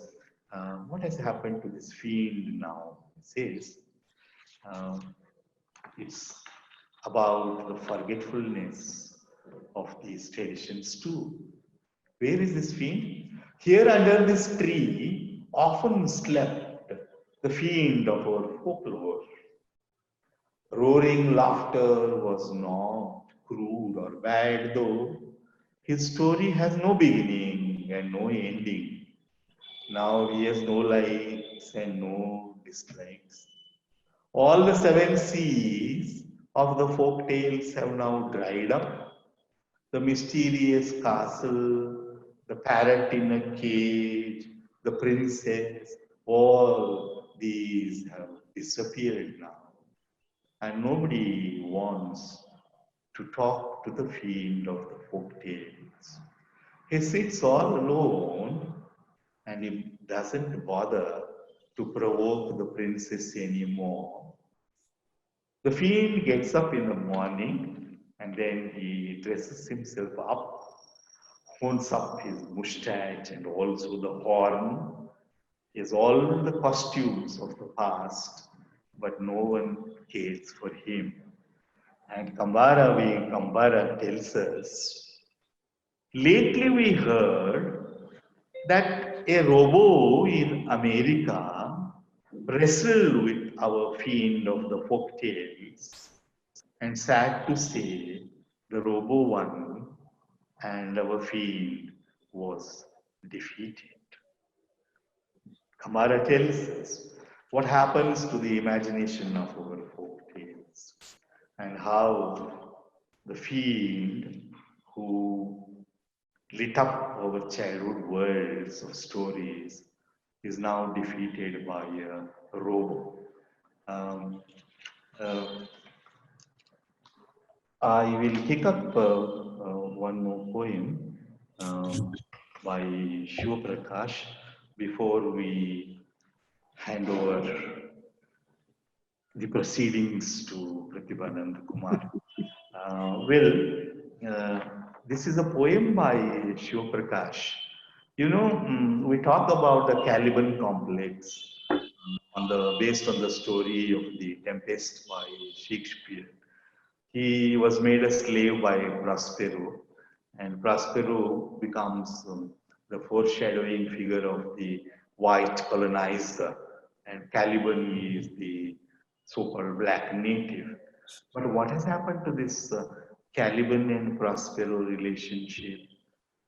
What has happened to this fiend now? It says, um, it's about the forgetfulness of these traditions too. Where is this fiend? Here under this tree often slept the fiend of our folklore. Roaring laughter was not crude or bad, though his story has no beginning and no ending. Now he has no likes and no dislikes. All the 7 seas of the folk tales have now dried up. The mysterious castle, the parrot in a cage, the princess, all these have disappeared now. And nobody wants to talk to the fiend of the folk tales. He sits all alone and he doesn't bother to provoke the princess anymore. The fiend gets up in the morning and then he dresses himself up, hones up his mustache and also the horn. He has all the costumes of the past, but no one cares for him. And Kambara tells us, lately we heard that a robo in America wrestled with our fiend of the folk tales, and sad to say, the robo won and our fiend was defeated. Kamara tells us what happens to the imagination of our folk tales and how the fiend who lit up our childhood worlds of stories is now defeated by a robo. Um, uh, I will pick up one more poem by Shiva Prakash before we hand over the proceedings to Prathibha Nandakumar. This is a poem by Shiva Prakash. You know, we talk about the Caliban complex based on the story of the Tempest by Shakespeare. He was made a slave by Prospero, and Prospero becomes the foreshadowing figure of the white colonizer, and Caliban is the so-called black native. But what has happened to this Caliban and Prospero relationship?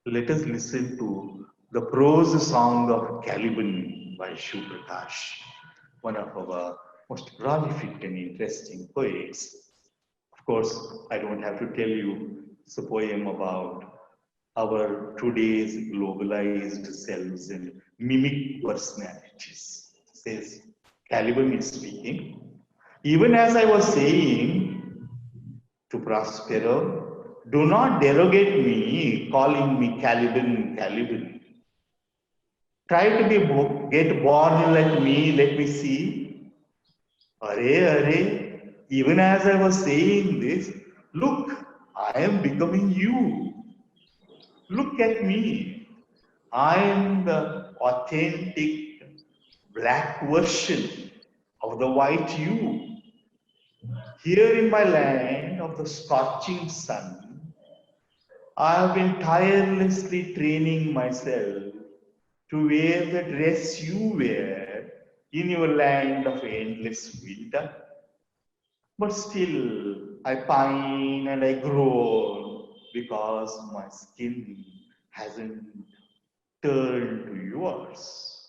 Let us listen to the prose song of Caliban by Shiv Prakash, one of our most prolific and interesting poets. Of course, I don't have to tell you, it's a poem about our today's globalized selves and mimic personalities. It says, Caliban is speaking. Even as I was saying to Prospero, do not derogate me, calling me Caliban, Caliban. Try to get born like me, let me see. Array, even as I was saying this, look, I am becoming you. Look at me. I am the authentic black version of the white you. Here in my land of the scorching sun, I have been tirelessly training myself to wear the dress you wear in your land of endless winter. But still, I pine and I groan because my skin hasn't turned to yours.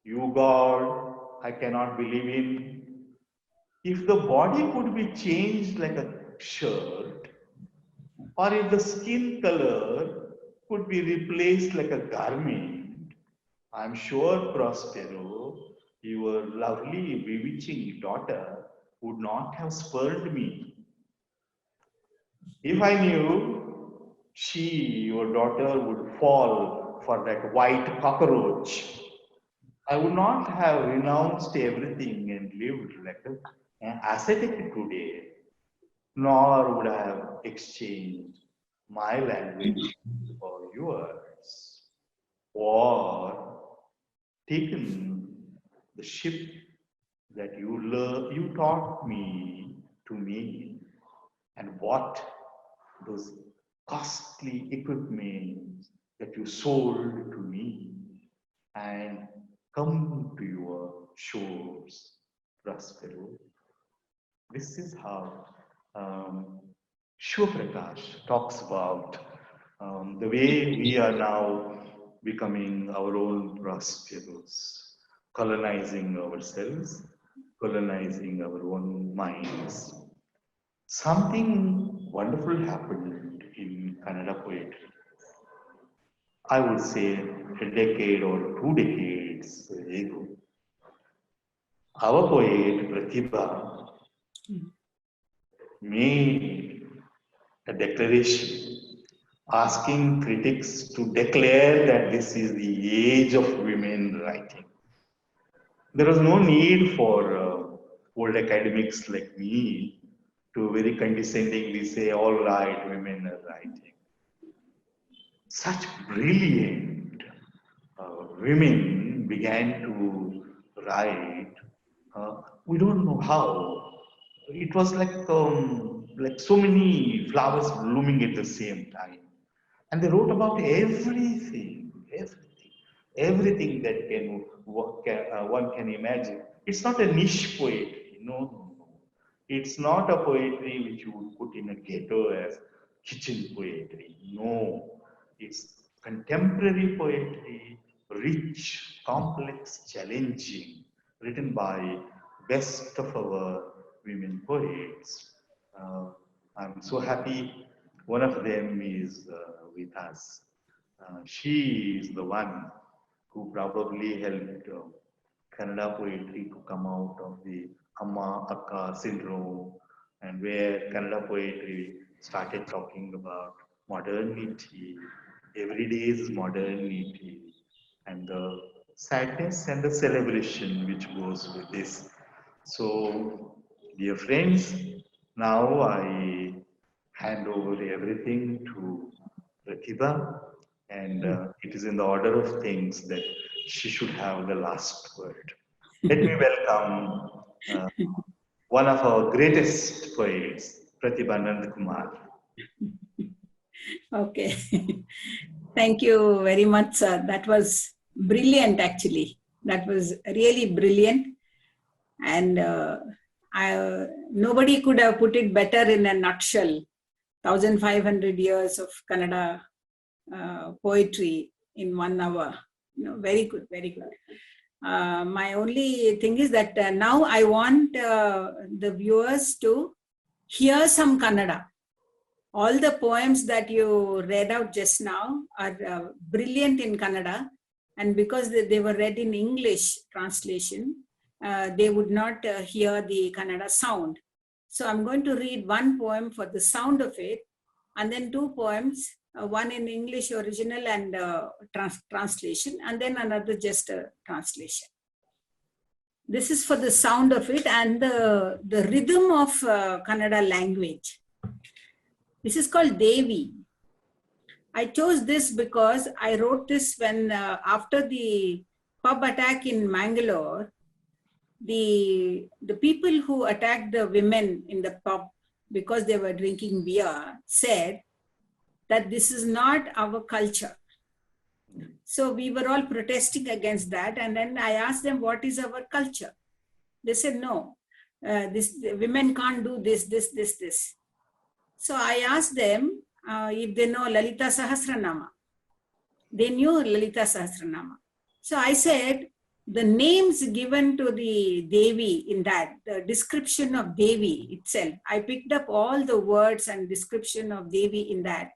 You, God, I cannot believe in. If the body could be changed like a shirt, or if the skin color could be replaced like a garment, I'm sure, Prospero, your lovely, bewitching daughter would not have spurned me. If I knew your daughter, would fall for that white cockroach, I would not have renounced everything and lived like an ascetic today, nor would I have exchanged my language for yours, or taken the ship that you taught me to me, and bought those costly equipments that you sold to me, and come to your shores, Prospero. This is how Shiva Prakash talks about the way we are now becoming our own Prosperos, colonizing ourselves, colonizing our own minds. something wonderful happened in Kannada poetry. I would say a decade or 2 decades ago. Our poet Prathibha made a declaration asking critics to declare that this is the age of women writing. There was no need for old academics like me to very condescendingly say, all right, women are writing. Such brilliant women began to write. We don't know how. It was like so many flowers blooming at the same time. And they wrote about everything that one can imagine. It's not a niche poetry. No. It's not a poetry which you would put in a ghetto as kitchen poetry. No. It's contemporary poetry, rich, complex, challenging, written by best of our women poets. I'm so happy one of them is with us. She is the one who probably helped Kannada poetry to come out of the Amma Akka syndrome, and where Kannada poetry started talking about modernity, everyday's modernity, and the sadness and the celebration which goes with this. So, dear friends, now I hand over everything to Prathibha, and it is in the order of things that she should have the last word. Let me welcome one of our greatest poets, Prathibha Nandakumar. Okay. Thank you very much, sir. That was brilliant, actually. That was really brilliant. And nobody could have put it better in a nutshell. 1,500 years of Kannada poetry in 1 hour. Very good, very good. My only thing is that now I want the viewers to hear some Kannada. All the poems that you read out just now are brilliant in Kannada, and because they were read in English translation, they would not hear the Kannada sound. So I'm going to read one poem for the sound of it, and then 2 poems, one in English original and translation, and then another just a translation. This is for the sound of it and the rhythm of Kannada language. This is called Devi. I chose this because I wrote this when after the pub attack in Bangalore, the people who attacked the women in the pub because they were drinking beer said that this is not our culture. So we were all protesting against that, and then I asked them, what is our culture? They said, no, women can't do this. So I asked them if they know Lalita Sahasranama. They knew Lalita Sahasranama. So I said, the names given to the Devi in that, the description of Devi itself, I picked up all the words and description of Devi in that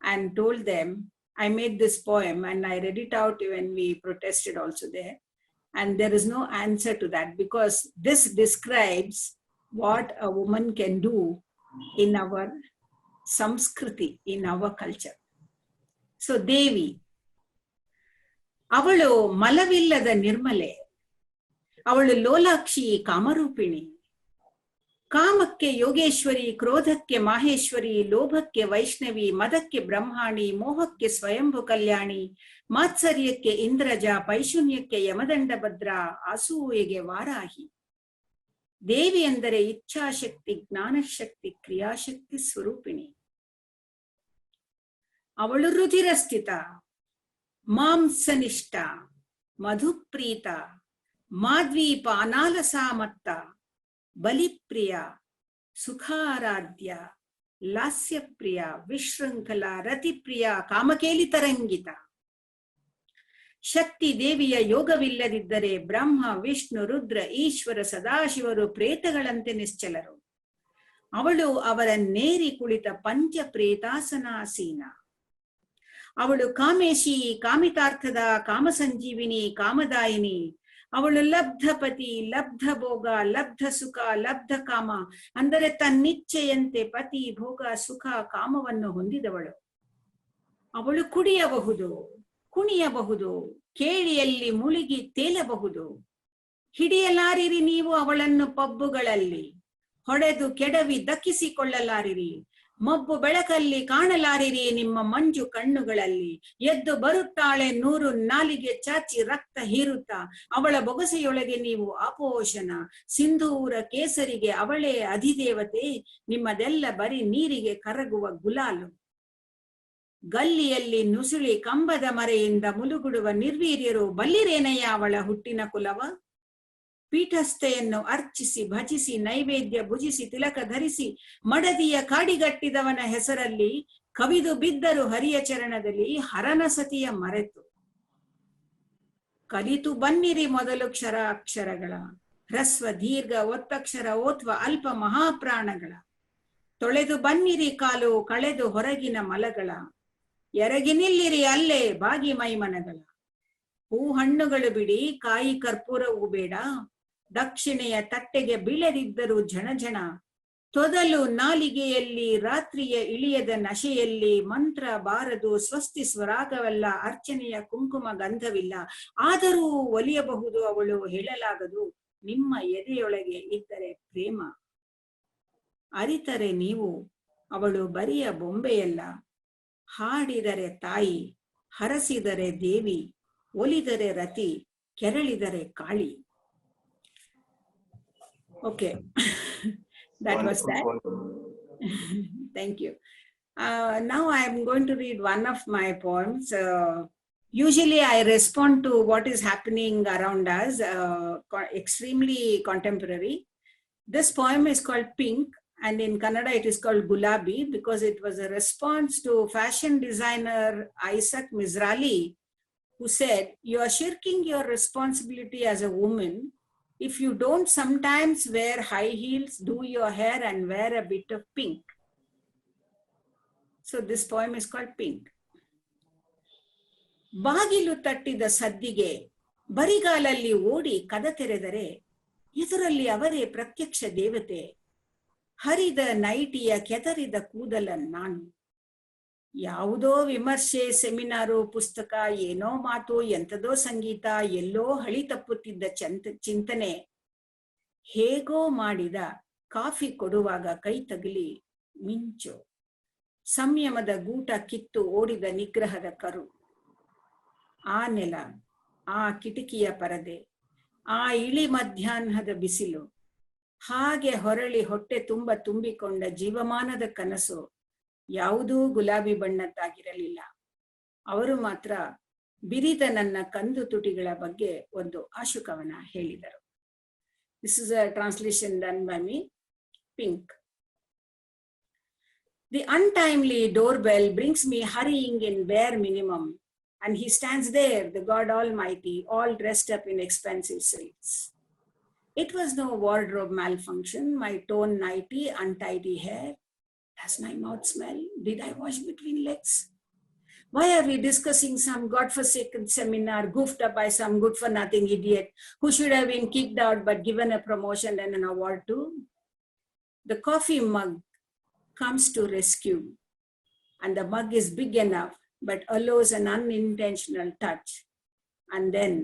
and told them, I made this poem and I read it out when we protested also there. And there is no answer to that because this describes what a woman can do in our Samskriti, in our culture. So Devi, Avalu Malavillada Nirmale, Avalu Lolakshi Kamarupini, Kamakke Yogeshwari, Krodhakke Maheshwari, Lobhakke Vaishnavi, Madakke Brahmani, Mohakke Swayambhu Kalyani, Matsaryake Indraja, Paishunyake Yamadanda Badra, Asuyege Varahi. Devi Andere Ichha Shakti, Gnana Shakti, Kriya Shakti Swarupini. Avalu Rudirastita, Mamsanishta, Madhuprita, Madhvipa Analasamatta, Balipriya, Sukharadhya, Lasyapriya, Vishrankala, Ratipriya, Kamakeli Tarangita. Shakti Deviya Yogavilladiddare Brahma, Vishnu, Rudra, Ishvara, Sadashivaru, Pretagalante Nischalaru. ಅವಳು ಅವರನ್ನೇರಿ ಕುಳಿತ ಪಂಚ ಪ್ರೇತಾಸನಾಸೀನ. ಅವಳು ಕಾಮೇಶಿ, ಕಾಮಿತಾರ್ಥದ ಕಾಮಸಂಜೀವಿನಿ, ಕಾಮದಾಯಿನಿ. ಅವಳು ಲಬ್ಧಪತಿ, ಲಬ್ಧ ಭೋಗ, ಲಬ್ಧ ಸುಖ, ಲಬ್ಧ ಕಾಮ, ಅಂದರೆ ತನ್ನಿಚ್ಛೆಯಂತೆ ಪತಿ, ಭೋಗ, ಸುಖ, ಕಾಮವನ್ನು ಹೊಂದಿದವಳು. ಅವಳು ಕುಡಿಯಬಹುದು, ಕುಣಿಯಬಹುದು, ಕೇಳಿಯಲ್ಲಿ ಮುಳುಗಿ ತೇಲಬಹುದು. ಹಿಡಿಯಲಾರಿರಿ ನೀವು ಅವಳನ್ನು ಪಬ್ಬುಗಳಲ್ಲಿ, ಹೊಡೆದು ಕೆಡವಿ ದಕ್ಕಿಸಿಕೊಳ್ಳಲಾರಿರಿ. ಮಬ್ಬು ಬೆಳಕಲ್ಲಿ ಕಾಣಲಾರಿರಿ ನಿಮ್ಮ ಮಂಜು ಕಣ್ಣುಗಳಲ್ಲಿ. ಎದ್ದು ಬರುತ್ತಾಳೆ 100 ನಾಲಿಗೆ ಚಾಚಿ ರಕ್ತ ಹೀರುತ್ತಾ. ಅವಳ ಬೊಗಸೆಯೊಳಗೆ ನೀವು ಆಪೋಷಣ. ಸಿಂಧೂರ ಕೇಸರಿಗೆ ಅವಳೇ ಅಧಿದೇವತೆ. ನಿಮ್ಮದೆಲ್ಲ ಬರೀ ನೀರಿಗೆ ಕರಗುವ ಗುಲಾಲು. ಗಲ್ಲಿಯಲ್ಲಿ ನುಸುಳಿ ಕಂಬದ ಮರೆಯಿಂದ ಮುಲುಗುಡುವ ನಿರ್ವೀರ್ಯರು ಬಲ್ಲಿರೇನಯ್ಯ ಅವಳ ಹುಟ್ಟಿನ ಕುಲವ. ಪೀಠಸ್ಥೆಯನ್ನು ಅರ್ಚಿಸಿ ಭಜಿಸಿ ನೈವೇದ್ಯ ಭುಜಿಸಿ ತಿಲಕ ಧರಿಸಿ ಮಡದಿಯ ಕಾಡಿಗಟ್ಟಿದವನ ಹೆಸರಲ್ಲಿ ಕವಿದು ಬಿದ್ದರು ಹರಿಯ ಚರಣದಲ್ಲಿ ಹರನ ಸತಿಯ ಮರೆತು. ಕಲಿತು ಬನ್ನಿರಿ ಮೊದಲು ಅಕ್ಷರಗಳ, ಹ್ರಸ್ವ ದೀರ್ಘ ಒತ್ತಕ್ಷರ ಓತ್ವ ಅಲ್ಪ ಮಹಾಪ್ರಾಣಗಳ. ತೊಳೆದು ಬನ್ನಿರಿ ಕಾಲು ಕಳೆದು ಹೊರಗಿನ ಮಲಗಳ, ಎರಗಿ ನಿಲ್ಲಿರಿ ಅಲ್ಲೇ ಬಾಗಿ ಮೈಮನಗಳ. ಹೂ ಹಣ್ಣುಗಳು ಬಿಡಿ ಕಾಯಿ ಕರ್ಪೂರವೂ ಬೇಡ, ದಕ್ಷಿಣೆಯ ತಟ್ಟೆಗೆ ಬೀಳದಿದ್ದರು ಝಣಝಣ. ತೊದಲು ನಾಲಿಗೆಯಲ್ಲಿ ರಾತ್ರಿಯ ಇಳಿಯದ ನಶೆಯಲ್ಲಿ ಮಂತ್ರ ಬಾರದು ಸ್ವಸ್ತಿ ಸ್ವರಾಗವಲ್ಲ, ಅರ್ಚನೆಯ ಕುಂಕುಮ ಗಂಧವಿಲ್ಲ. ಆದರೂ ಒಲಿಯಬಹುದು ಅವಳು ಹೇಳಲಾಗದು, ನಿಮ್ಮ ಎದೆಯೊಳಗೆ ಇದ್ದರೆ ಪ್ರೇಮ. ಅರಿತರೆ ನೀವು ಅವಳು ಬರಿಯ ಬೊಂಬೆಯಲ್ಲ, ಹಾಡಿದರೆ ತಾಯಿ, ಹರಸಿದರೆ ದೇವಿ, ಒಲಿದರೆ ರತಿ, ಕೆರಳಿದರೆ Kali. Okay, that was that. Thank you. Now I am going to read one of my poems. Usually I respond to what is happening around us, extremely contemporary. This poem is called Pink, and in Kannada it is called Gulabi, because it was a response to fashion designer Isaac Mizrahi, who said, "You are shirking your responsibility as a woman if you don't sometimes wear high heels, do your hair, and wear a bit of pink." So this poem is called Pink. ಬಾಗಿಲು ತಟ್ಟಿದ ಸದ್ದಿಗೆ ಬರಿಗಾಲಲ್ಲಿ ಓಡಿ ಕದ ತೆರೆದರೆ ಎದುರಲ್ಲಿ ಅವರೇ ಪ್ರತ್ಯಕ್ಷ ದೇವತೆ. ಹರಿದ ನೈಟಿಯ ಕೆದರಿದ ಕೂದಲ ನಾನು. ಯಾವುದೋ ವಿಮರ್ಶೆ, ಸೆಮಿನಾರು, ಪುಸ್ತಕ, ಏನೋ ಮಾತು, ಎಂಥದೋ ಸಂಗೀತ, ಎಲ್ಲೋ ಹಳಿ ತಪ್ಪುತ್ತಿದ್ದ ಚಿಂತನೆ. ಹೇಗೋ ಮಾಡಿದ ಕಾಫಿ ಕೊಡುವಾಗ ಕೈ ತಗಲಿ ಮಿಂಚು. ಸಂಯಮದ ಗೂಟ ಕಿತ್ತು ಓಡಿದ ನಿಗ್ರಹದ ಕರು. ಆ ನೆಲ, ಆ ಕಿಟಕಿಯ ಪರದೆ, ಆ ಇಳಿ ಮಧ್ಯಾಹ್ನದ ಬಿಸಿಲು, ಹಾಗೆ ಹೊರಳಿ ಹೊಟ್ಟೆ ತುಂಬಿಕೊಂಡ ಜೀವಮಾನದ ಕನಸು ಯಾವುದೂ ಗುಲಾಬಿ ಬಣ್ಣದ್ದಾಗಿರಲಿಲ್ಲ. ಅವರು ಮಾತ್ರ ಬಿರಿದ ನನ್ನ ಕಂದು ತುಟಿಗಳ ಬಗ್ಗೆ ಒಂದು ಆಶುಕವನ ಹೇಳಿದರು. This is a translation done by me. Pink. The untimely doorbell brings me hurrying in bare minimum, and he stands there, the God Almighty, all dressed up in expensive silks. It was no wardrobe malfunction, my torn nightie, untidy hair. Does my mouth smell? Did I wash between legs? Why are we discussing some godforsaken seminar goofed up by some good-for-nothing idiot who should have been kicked out but given a promotion and an award to? The coffee mug comes to rescue, and the mug is big enough but allows an unintentional touch, and then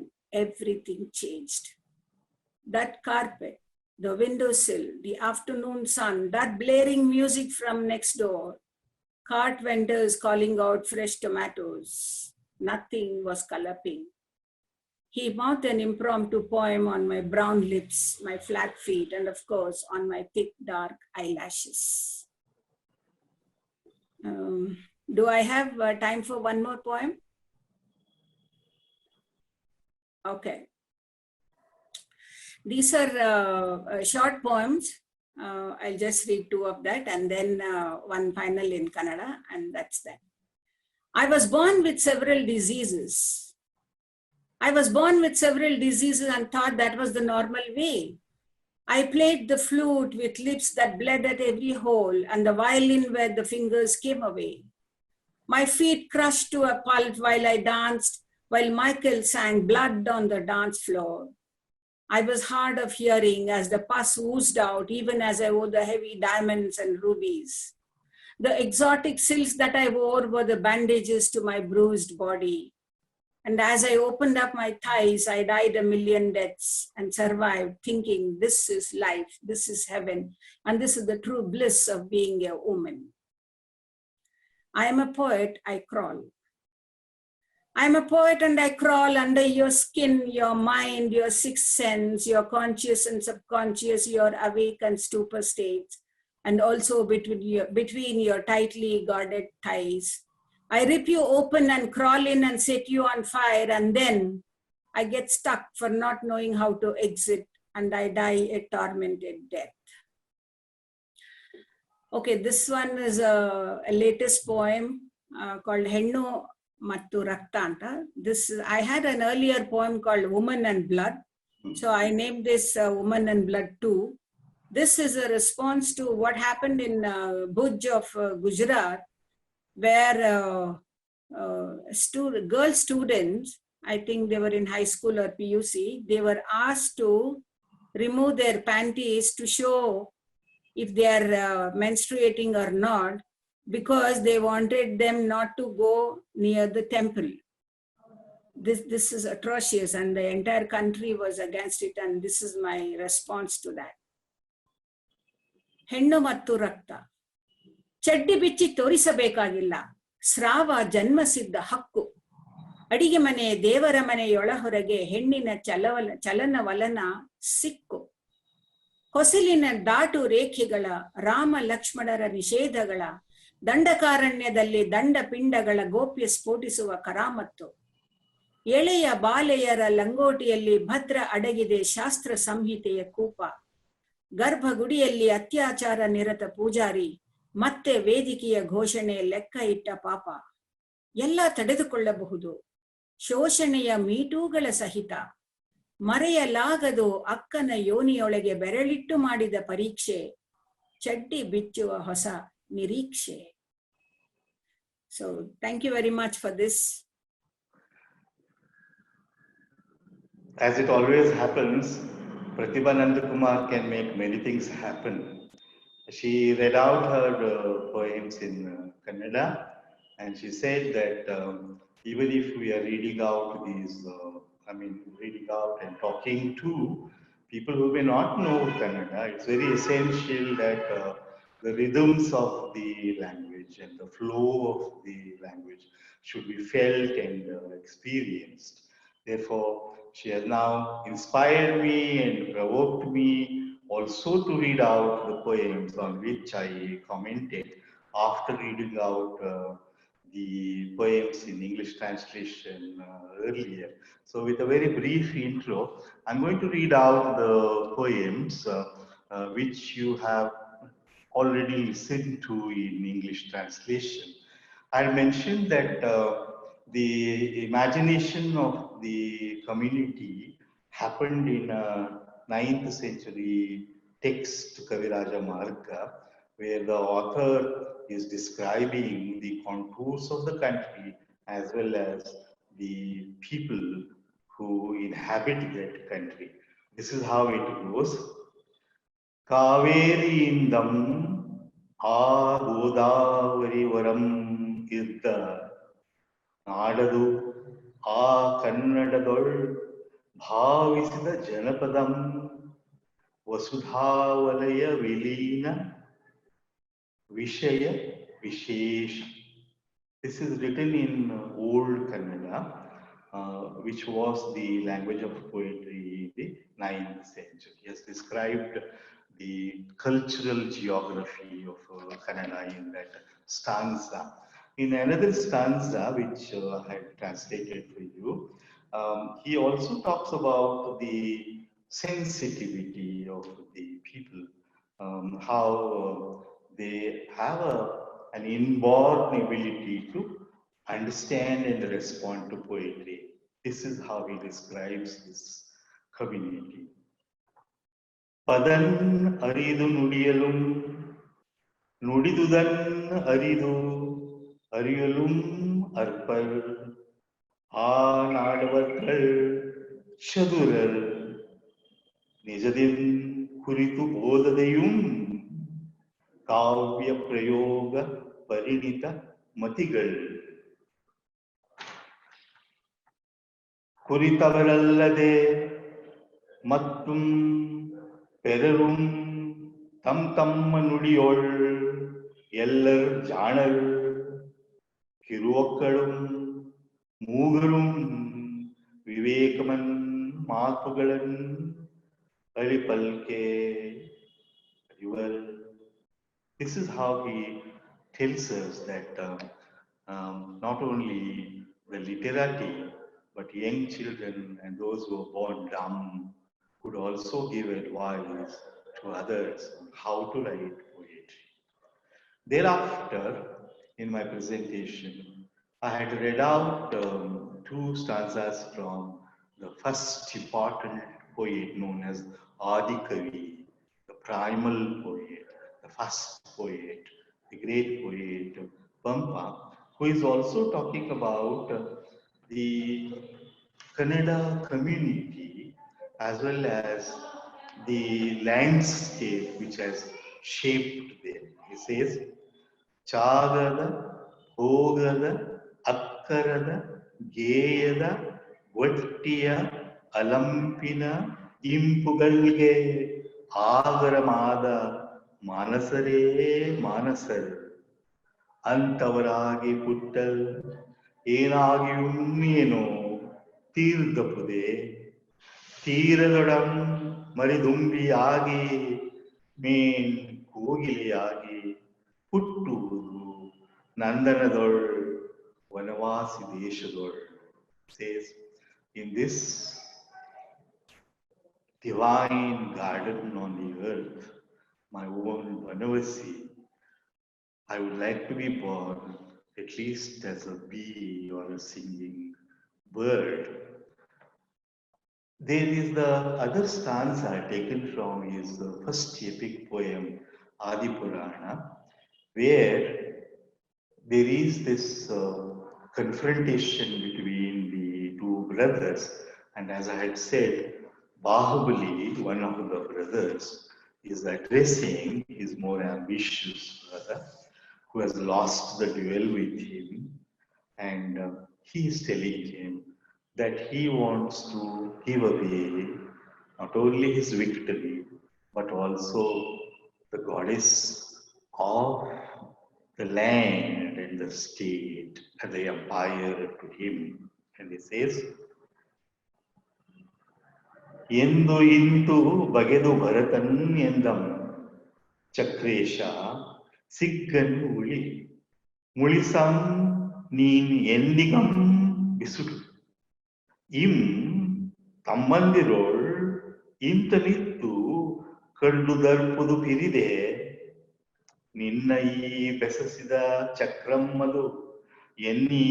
everything changed. That carpet, the windowsill, the afternoon sun, that blaring music from next door, cart vendors calling out fresh tomatoes. Nothing was color pink. He mouthed an impromptu poem on my brown lips, my flat feet, and of course on my thick dark eyelashes. Do I have time for one more poem? Okay. These are short poems. I'll just read 2 of that, and then one final in Kannada, and that's that. I was born with several diseases. I was born with several diseases and thought that was the normal way. I played the flute with lips that bled at every hole and the violin where the fingers came away. My feet crushed to a pulp while I danced, while Michael sang blood on the dance floor. I was hard of hearing as the pus oozed out, even as I wore the heavy diamonds and rubies. The exotic silks that I wore were the bandages to my bruised body. And as I opened up my thighs, I died a million deaths and survived, thinking this is life, this is heaven, and this is the true bliss of being a woman. I am a poet, I crawl. I am a poet and I crawl under your skin, your mind, your sixth sense, your conscious and subconscious, your awake and stupor states, and also between your tightly guarded thighs. I rip you open and crawl in and set you on fire, and then I get stuck for not knowing how to exit, and I die a tormented death. Okay, this one is a latest poem called Hennu Mattu Raktanta. I had an earlier poem called Woman and Blood. So I named this Woman and Blood 2. This is a response to what happened in Bhuj of Gujarat, where girl students, I think they were in high school or PUC, they were asked to remove their panties to show if they are menstruating or not, because they wanted them not to go near the temple. This is atrocious, and the entire country was against it, and this is my response to that. Hennu mattu rakta. ಚಡ್ಡಿ ಬಿಚ್ಚಿ ತೋರಿಸಬೇಕಾಗಿಲ್ಲ, ಸ್ರಾವ ಜನ್ಮಸಿದ್ಧ ಹಕ್ಕು. ಅಡಿಗೆ ಮನೆ ದೇವರ ಮನೆಯೊಳ ಹೊರಗೆ ಹೆಣ್ಣಿನ ಚಲನವಲನ ಸಿಕ್ಕು. ಹೊಸಲಿನ ದಾಟು ರೇಖೆಗಳ ರಾಮ ಲಕ್ಷ್ಮಣರ ನಿಷೇಧಗಳ ದಂಡಕಾರಣ್ಯದಲ್ಲಿ ದಂಡ ಪಿಂಡಗಳ ಗೋಪ್ಯ ಸ್ಫೋಟಿಸುವ ಕರಾಮತ್ತು. ಎಳೆಯ ಬಾಲೆಯರ ಲಂಗೋಟಿಯಲ್ಲಿ ಭದ್ರ ಅಡಗಿದೆ ಶಾಸ್ತ್ರ ಸಂಹಿತೆಯ ಕೂಪ. ಗರ್ಭಗುಡಿಯಲ್ಲಿ ಅತ್ಯಾಚಾರ ನಿರತ ಪೂಜಾರಿ ಮತ್ತೆ ವೇದಿಕೆಯ ಘೋಷಣೆ ಲೆಕ್ಕ ಇಟ್ಟ ಪಾಪ. ಎಲ್ಲ ತಡೆದುಕೊಳ್ಳಬಹುದು ಶೋಷಣೆಯ ಮೀಟೂಗಳ ಸಹಿತ. ಮರೆಯಲಾಗದು ಅಕ್ಕನ ಯೋನಿಯೊಳಗೆ ಬೆರಳಿಟ್ಟು ಮಾಡಿದ ಪರೀಕ್ಷೆ, ಚಡ್ಡಿ ಬಿಚ್ಚುವ ಹೊಸ ನಿರೀಕ್ಷೆ. So thank you very much for this. As it always happens, Prathibha Nandakumar can make many things happen. She read out her poems in Kannada, and she said that even if we are reading out these, reading out and talking to people who may not know Kannada, it's very essential that the rhythms of the language and the flow of the language should be felt and experienced. Therefore, she has now inspired me and provoked me also to read out the poems on which I commented after reading out the poems in English translation earlier. So with a very brief intro, I'm going to read out the poems which you have already listened to in English translation. I mentioned that the imagination of the community happened in a 9th century text, Kaviraja Marga, where the author is describing the contours of the country as well as the people who inhabit that country. This is how it goes. Kaveri indam ಆ ಗೋದಾವರಿ ವರಂ ಇದ್ದ ನಾಡದು ಆ ಕನ್ನಡದೊಳ್ ಭಾವಿಸಿದ ಜನಪದಂ ವಸುಧಾವಲಯ ವಿಲೀನ ವಿಷಯ ವಿಶೇಷ. This is written in Old Kannada, which was the language of poetry in the 9th century. He has described the cultural geography of Kannada in that stanza. In another stanza, which I had translated for you, he also talks about the sensitivity of the people, how they have an inborn ability to understand and respond to poetry. This is how he describes this community. Padan aridu nudiyalum, nudidudan aridu, ariyalum arpar, ஆனாடவர்கள் சதுரர் நிஜதின் குறித்து போததையும் காவிய பிரயோக பரிணித மதிகள் குறித்தவரல்லதே மற்றும் பெறரும் தம் தம்ம நுடியோள் எல்லர் ஜாணர் கிருவக்களும் மூகரும் விவேகமன் மாத்துகளன் அழிப்பல்கே. This is how he tells us that not only the literati but young children and those who are born dumb could also give advice to others on how to write poetry. Thereafter, in my presentation, I had read out two stanzas from the first important poet known as Adi Kavi, the primal poet, the first poet, the great poet Pampa, who is also talking about the Kannada community as well as the landscape which has shaped them. He says, ಚಾಗದ ಹೋಗದ ಅಕ್ಕರದ ಗೇಯದ ಒಟ್ಟಿಯ ಅಲಂಪಿನ ಇಂಪುಗಳಿಗೆ ಆಗರಮಾದ ಮಾನಸರೇ ಮಾನಸರು ಅಂತವರಾಗಿ ಪುಟ್ಟಲ್ ಏನಾಗಿಯುಣ್ಣೇನೋ ತೀರ್ದಪುದೆ ತೀರದೊಡಂ ಮರಿದುಂಬಿಯಾಗಿ main ಕೋಗಿಲೆಯಾಗಿ ಹುಟ್ಟುವುದು ನಂದನದೊಳ್ Vanavasi ದೇಶದೊಳ್. Says, in this divine garden on the earth, my own Vanavasi, I would like to be born at least as a bee or a singing bird. There is the other stanza taken from his first epic poem, Adi Purana, where there is this confrontation between the two brothers. And as I had said, Bahubali, one of the brothers, is addressing his more ambitious brother who has lost the duel with him. And he is telling him that he wants to give away not only his victory, but also the goddess of the land and the state and the empire to him. And he says, ಎಂದು ಇಂತು ಬಗೆದು ಭರತನ್ ಎಂದಂ ಚಕ್ರೇಶ ಸಿಗ್ಗನ್ ಉಳಿ ಮುಳಿಸಂ ನೀನ್ ಎಂದಿಗಂ ಬಿಸುಡು ಇಂ ತಮ್ಮಂದಿರೋಳ್ ಇಂತ ನಿತ್ತು ಕಂಡು ದರ್ಪುದು ಪಿರಿದೆ ನಿನ್ನ ಈ ಬೆಸಸಿದ ಚಕ್ರಮ್ಮದು ಎನ್ನೀ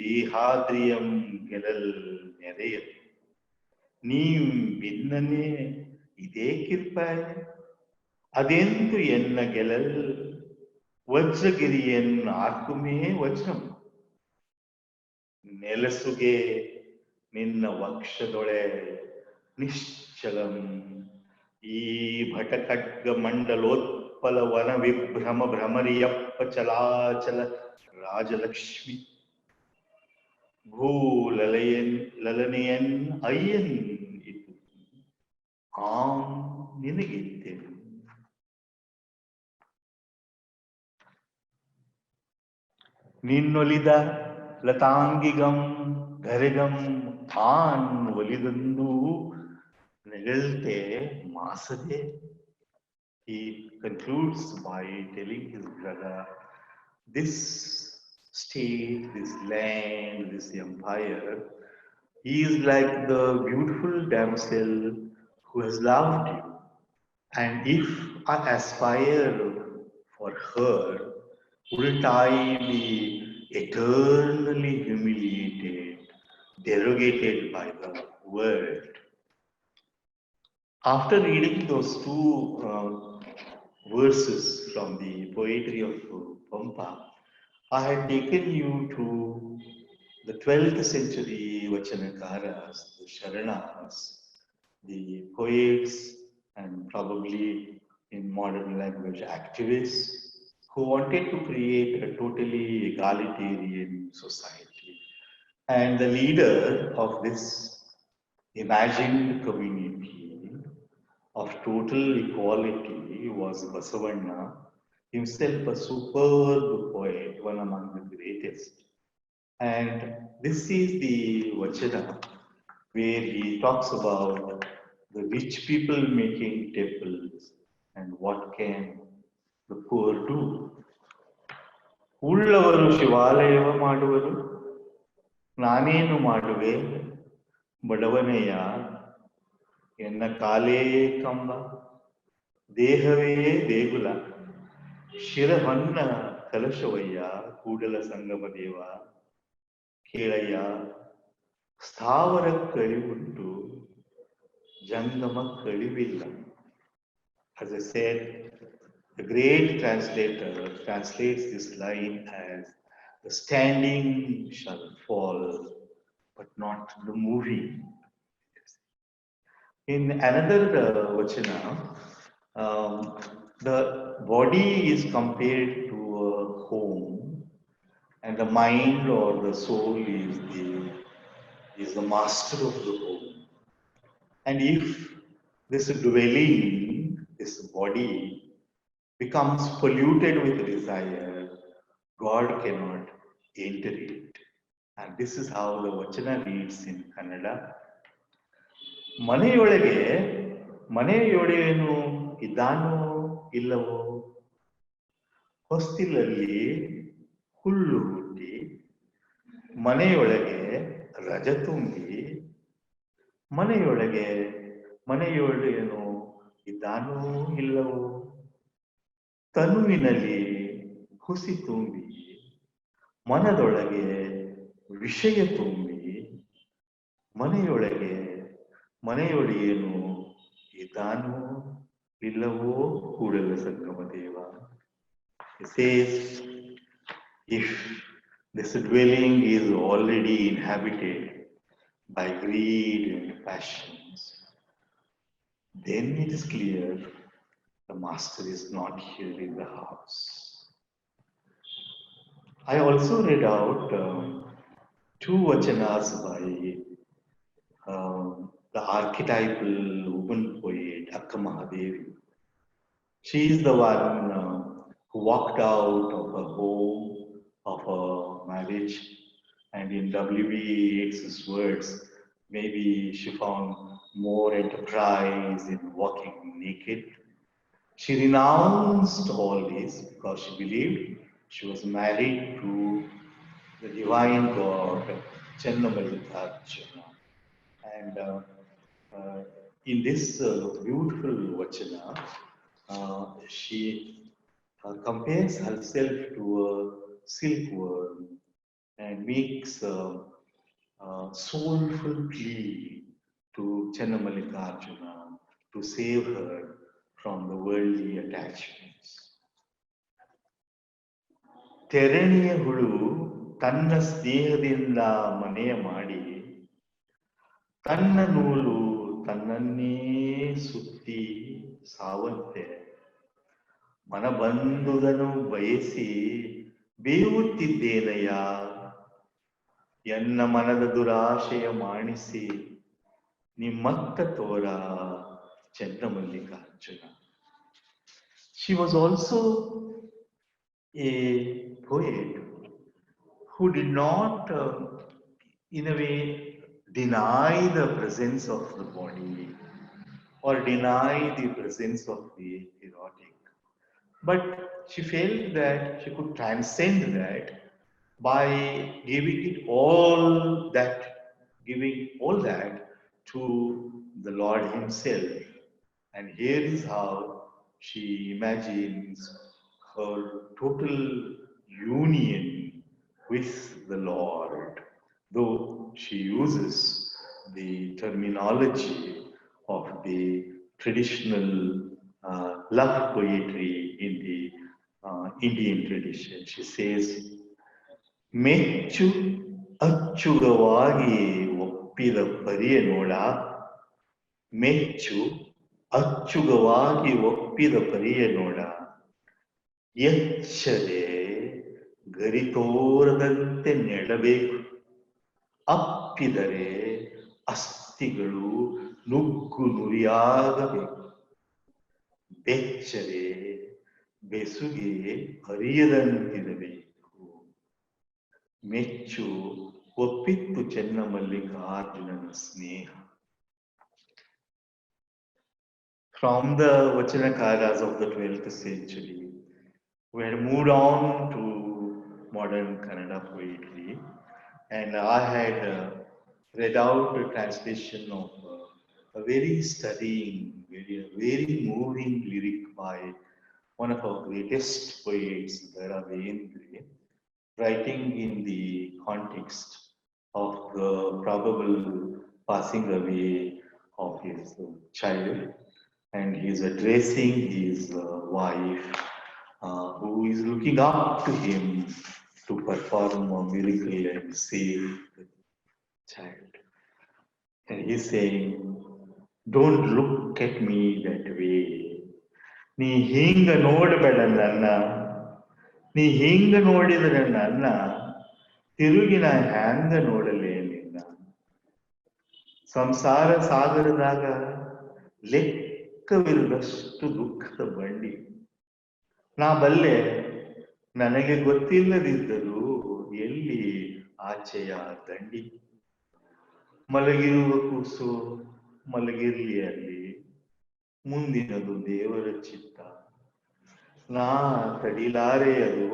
ದೇಹಾದ್ರಿಯಂ ಗೆಲಲ್ ನೆರೆಯ ನೀಂ ಬಿನ್ನನೆ ಇದೇ ಕಿರ್ಪಾಯ ಅದೆಂದು ಎನ್ನ ಗೆಲಲ್ ವಜ್ರಗಿರಿಯನ್ ಆರ್ಕುಮೇ ವಜ್ರಂ ನೆಲಸುಗೆ ನಿನ್ನ ವಕ್ಷದೊಳೆ ನಿಶ್ಚಲಂ ಈ ಭಟಖಡ್ಗ ಮಂಡಲೋತ್ಪಲ ವನ ವಿಭ್ರಮ ಭ್ರಮರಿಯಪ್ಪ ಚಲಾಚಲ ರಾಜಲಕ್ಷ್ಮಿ ಭೂಲಲಯನ್ ಲಲನೆಯನ್ ಅಯ್ಯನ್ ಇದು ಆಂ ನಿನಗಿದ್ದೇನೆ. ನಿನ್ನೊಲಿದ ಲತಾಂಗಿಗಂ ಧರೆಗಂ ತಾನ್ ಒಲಿದಂದು ನೆಗಳ್ತೆ ಮಾಸದೆ. He concludes by telling his brother, this state, this land, this empire, he is like the beautiful damsel who has loved you. And if I aspire for her, wouldn't I be eternally humiliated, derogated by the world? After reading those two verses from the poetry of Pampa, I had taken you to the 12th century Vachanakaras, the Sharanas, the poets, and probably in modern language activists who wanted to create a totally egalitarian society. And the leader of this imagined community of total equality was Basavanna, himself a superb poet, one among the greatest. And this is the Vachana where he talks about the rich people making temples and what can the poor do. ಉಳ್ಳವರು ಶಿವಾಲಯವ ಮಾಡುವರು, ನಾನೇನು ಮಾಡುವೆ ಬಡವನೆಯ, ಎನ್ನ ಕಾಲೇ ಕಂಬ, ದೇಹವೇ ದೇಗುಲ, ಶಿರವನ್ನ ಕಲಶವಯ್ಯ ಕೂಡಲ ಸಂಗಮ ದೇವ, ಕೇಳಯ್ಯ ಸ್ಥಾವರ ಕಳಿವುಂಟು ಜಂಗಮ ಕಳಿವಿಲ್ಲ. As I said, the great translator translates this line as the standing shall fall, but not the moving. In another vachana, the body is compared to a home, and the mind or the soul is the master of the home. And if this dwelling, this body, becomes polluted with desire, God cannot enter it. And this is how the Vachana reads in Kannada. ಮನೆಯೊಳಗೆ ಮನೆಯೊಡೆಯನು ಇದ್ದಾನೋ ಇಲ್ಲವೋ, ಹೊಸ್ತಿಲಲ್ಲಿ ಹುಲ್ಲು ಹುಟ್ಟಿ ಮನೆಯೊಳಗೆ ರಜ ತುಂಬಿ, ಮನೆಯೊಳಗೆ ಮನೆಯೊಡೆಯನು ಇದ್ದಾನೋ ಇಲ್ಲವೋ, ತನುವಿನಲ್ಲಿ ಹುಸಿ ತುಂಬಿ ಮನದೊಳಗೆ ವಿಷಯ ತುಂಬಿ, ಮನೆಯೊಳಗೆ ಮನೆಯೊಡೆಯನು ಇದ್ದಾನೋ ಇಲ್ಲವೋ Kudala Sangama Deva. It says, if this dwelling is already inhabited by greed and passions, then it is clear the master is not here in the house. I also read out two vachanas by the archetypal woman poet Akka Mahadevi. She is the one who walked out of her home, of her marriage, and in W.B. Yeats's words, maybe she found more enterprise in walking naked. She renounced all this because she believed she was married to the divine god Channamallikarjuna. And in this beautiful vachana, she compares herself to a silkworm and makes a soulful plea to Channamallikarjuna to save her from the worldly attachments. ತೆರಣಿಯ ಹುಳು ತನ್ನ ಸ್ನೇಹದಿಂದ ಮನೆಯ ಮಾಡಿ, ತನ್ನ ನೂಲು ತನ್ನನ್ನೇ ಸುತ್ತಿ ಸಾವಂತೆ, ಮನಬಂಧುದನು ಬಯಸಿ ಬೇಯುತ್ತಿದ್ದೇನಯ್ಯ, ಎನ್ನ ಮನದ ದುರಾಶೆಯ ಮಾಣಿಸಿ ನಿಮ್ಮತ್ತ ತೋರ Channamallikarjuna. She was also a poet who did not, in a way, deny the presence of the body or deny the presence of the erotic. But she felt that she could transcend that by giving all that to the Lord Himself. And here is how she imagines her total union with the Lord, though she uses the terminology of the traditional love poetry in the Indian tradition. She says, ಮೆಚ್ಚು ಅಚ್ಚುಗವಾಗಿ ಒಪ್ಪಿದ ಪರಿಯ ನೋಡ, ಮೆಚ್ಚು ಅಚ್ಚುಗವಾಗಿ ಒಪ್ಪಿದ ಪರಿಯ ನೋಡ, ಎಚ್ಚದೆ ಗರಿತೋರದಂತೆ ನೆಡಬೇಕು, ಅಪ್ಪಿದರೆ ಅಸ್ಥಿಗಳು ನುಗ್ಗು ನುರಿಯಾಗಬೇಕು, ಬೆಚ್ಚದೆ ಬೆಸುಗೆ ಹರಿಯದಂತಿರಬೇಕು. ಮೆಚ್ಚು ಒಪ್ಪಿತ್ತು ಚೆನ್ನಮಲ್ಲಿಕಾರ್ಜುನನ ಸ್ನೇಹ. From the Vachanakaras of the 12th century, we had moved on to modern Kannada poetry, and I had read out a translation of a very stirring, very moving lyric by one of our greatest poets, Rajendra, writing in the context of the probable passing away of his child, and he is addressing his wife, who is looking up to him to perform a miracle and save the child. And he is saying, don't look at me that way. ನೀ ಹಿಂಗ ನೋಡಬೇಡ ನನ್ನ, ನೀ ಹಿಂಗ ನೋಡಿದರೆ ನನ್ನ ತಿರುಗಿ ನಾ ಹ್ಯಾಂಗ ನೋಡಲೇ ನಿನ್ನ. ಸಂಸಾರ ಸಾಗರದಾಗ ಲೆಕ್ಕವಿರುವಷ್ಟು ದುಃಖದ ಬಂಡಿ, ನಾ ಬಲ್ಲೆ ನನಗೆ ಗೊತ್ತಿಲ್ಲದಿದ್ದರೂ ಎಲ್ಲಿ ಆಚೆಯ ದಂಡಿ. ಮಲಗಿರುವ ಕೂಸು ಮಲಗಿರ್ಲಿ ಅಲ್ಲಿ, ಮುಂದಿನದು ದೇವರ ಚಿತ್ತ, ನಾ ತಡಿಲಾರೆ ಅದು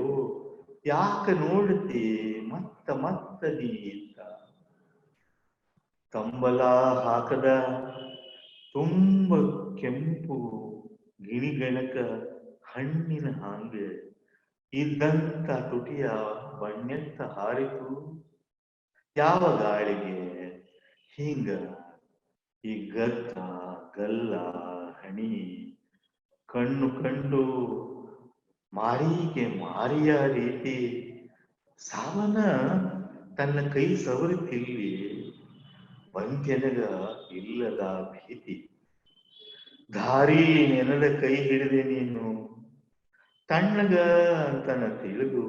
ಯಾಕ ನೋಡ್ತಿ ಮತ್ತ ನೀ ಇತ್ತ. ಕಂಬಲ ಹಾಕದ ತುಂಬ ಕೆಂಪು ಗಿಣಿಗಣಕ ಹಣ್ಣಿನ ಹಾಂಗೆ ಇದ್ದಂತ ತುಟಿಯ ಬಣ್ಣೆತ್ತ ಹಾರಿತು. ಯಾವ ಗಾಳಿಗೆ ಹಿಂಗ ಈ ಗತ್ತ ಗಲ್ಲ ಹಣಿ ಕಣ್ಣು ಕಂಡು ಮಾರಿಗೆ ಮಾರಿಯ ರೀತಿ, ಸಾವನ ತನ್ನ ಕೈ ಸವರಿತಿಲ್ಲಿ ಬಂದ್ಯನಗ ಇಲ್ಲದ ಭೀತಿ. ದಾರಿ ನೆನದ ಕೈ ಹಿಡಿದೆ ನೀನು ತಣ್ಣಗ ಅಂತನ ತಿಳಿದು,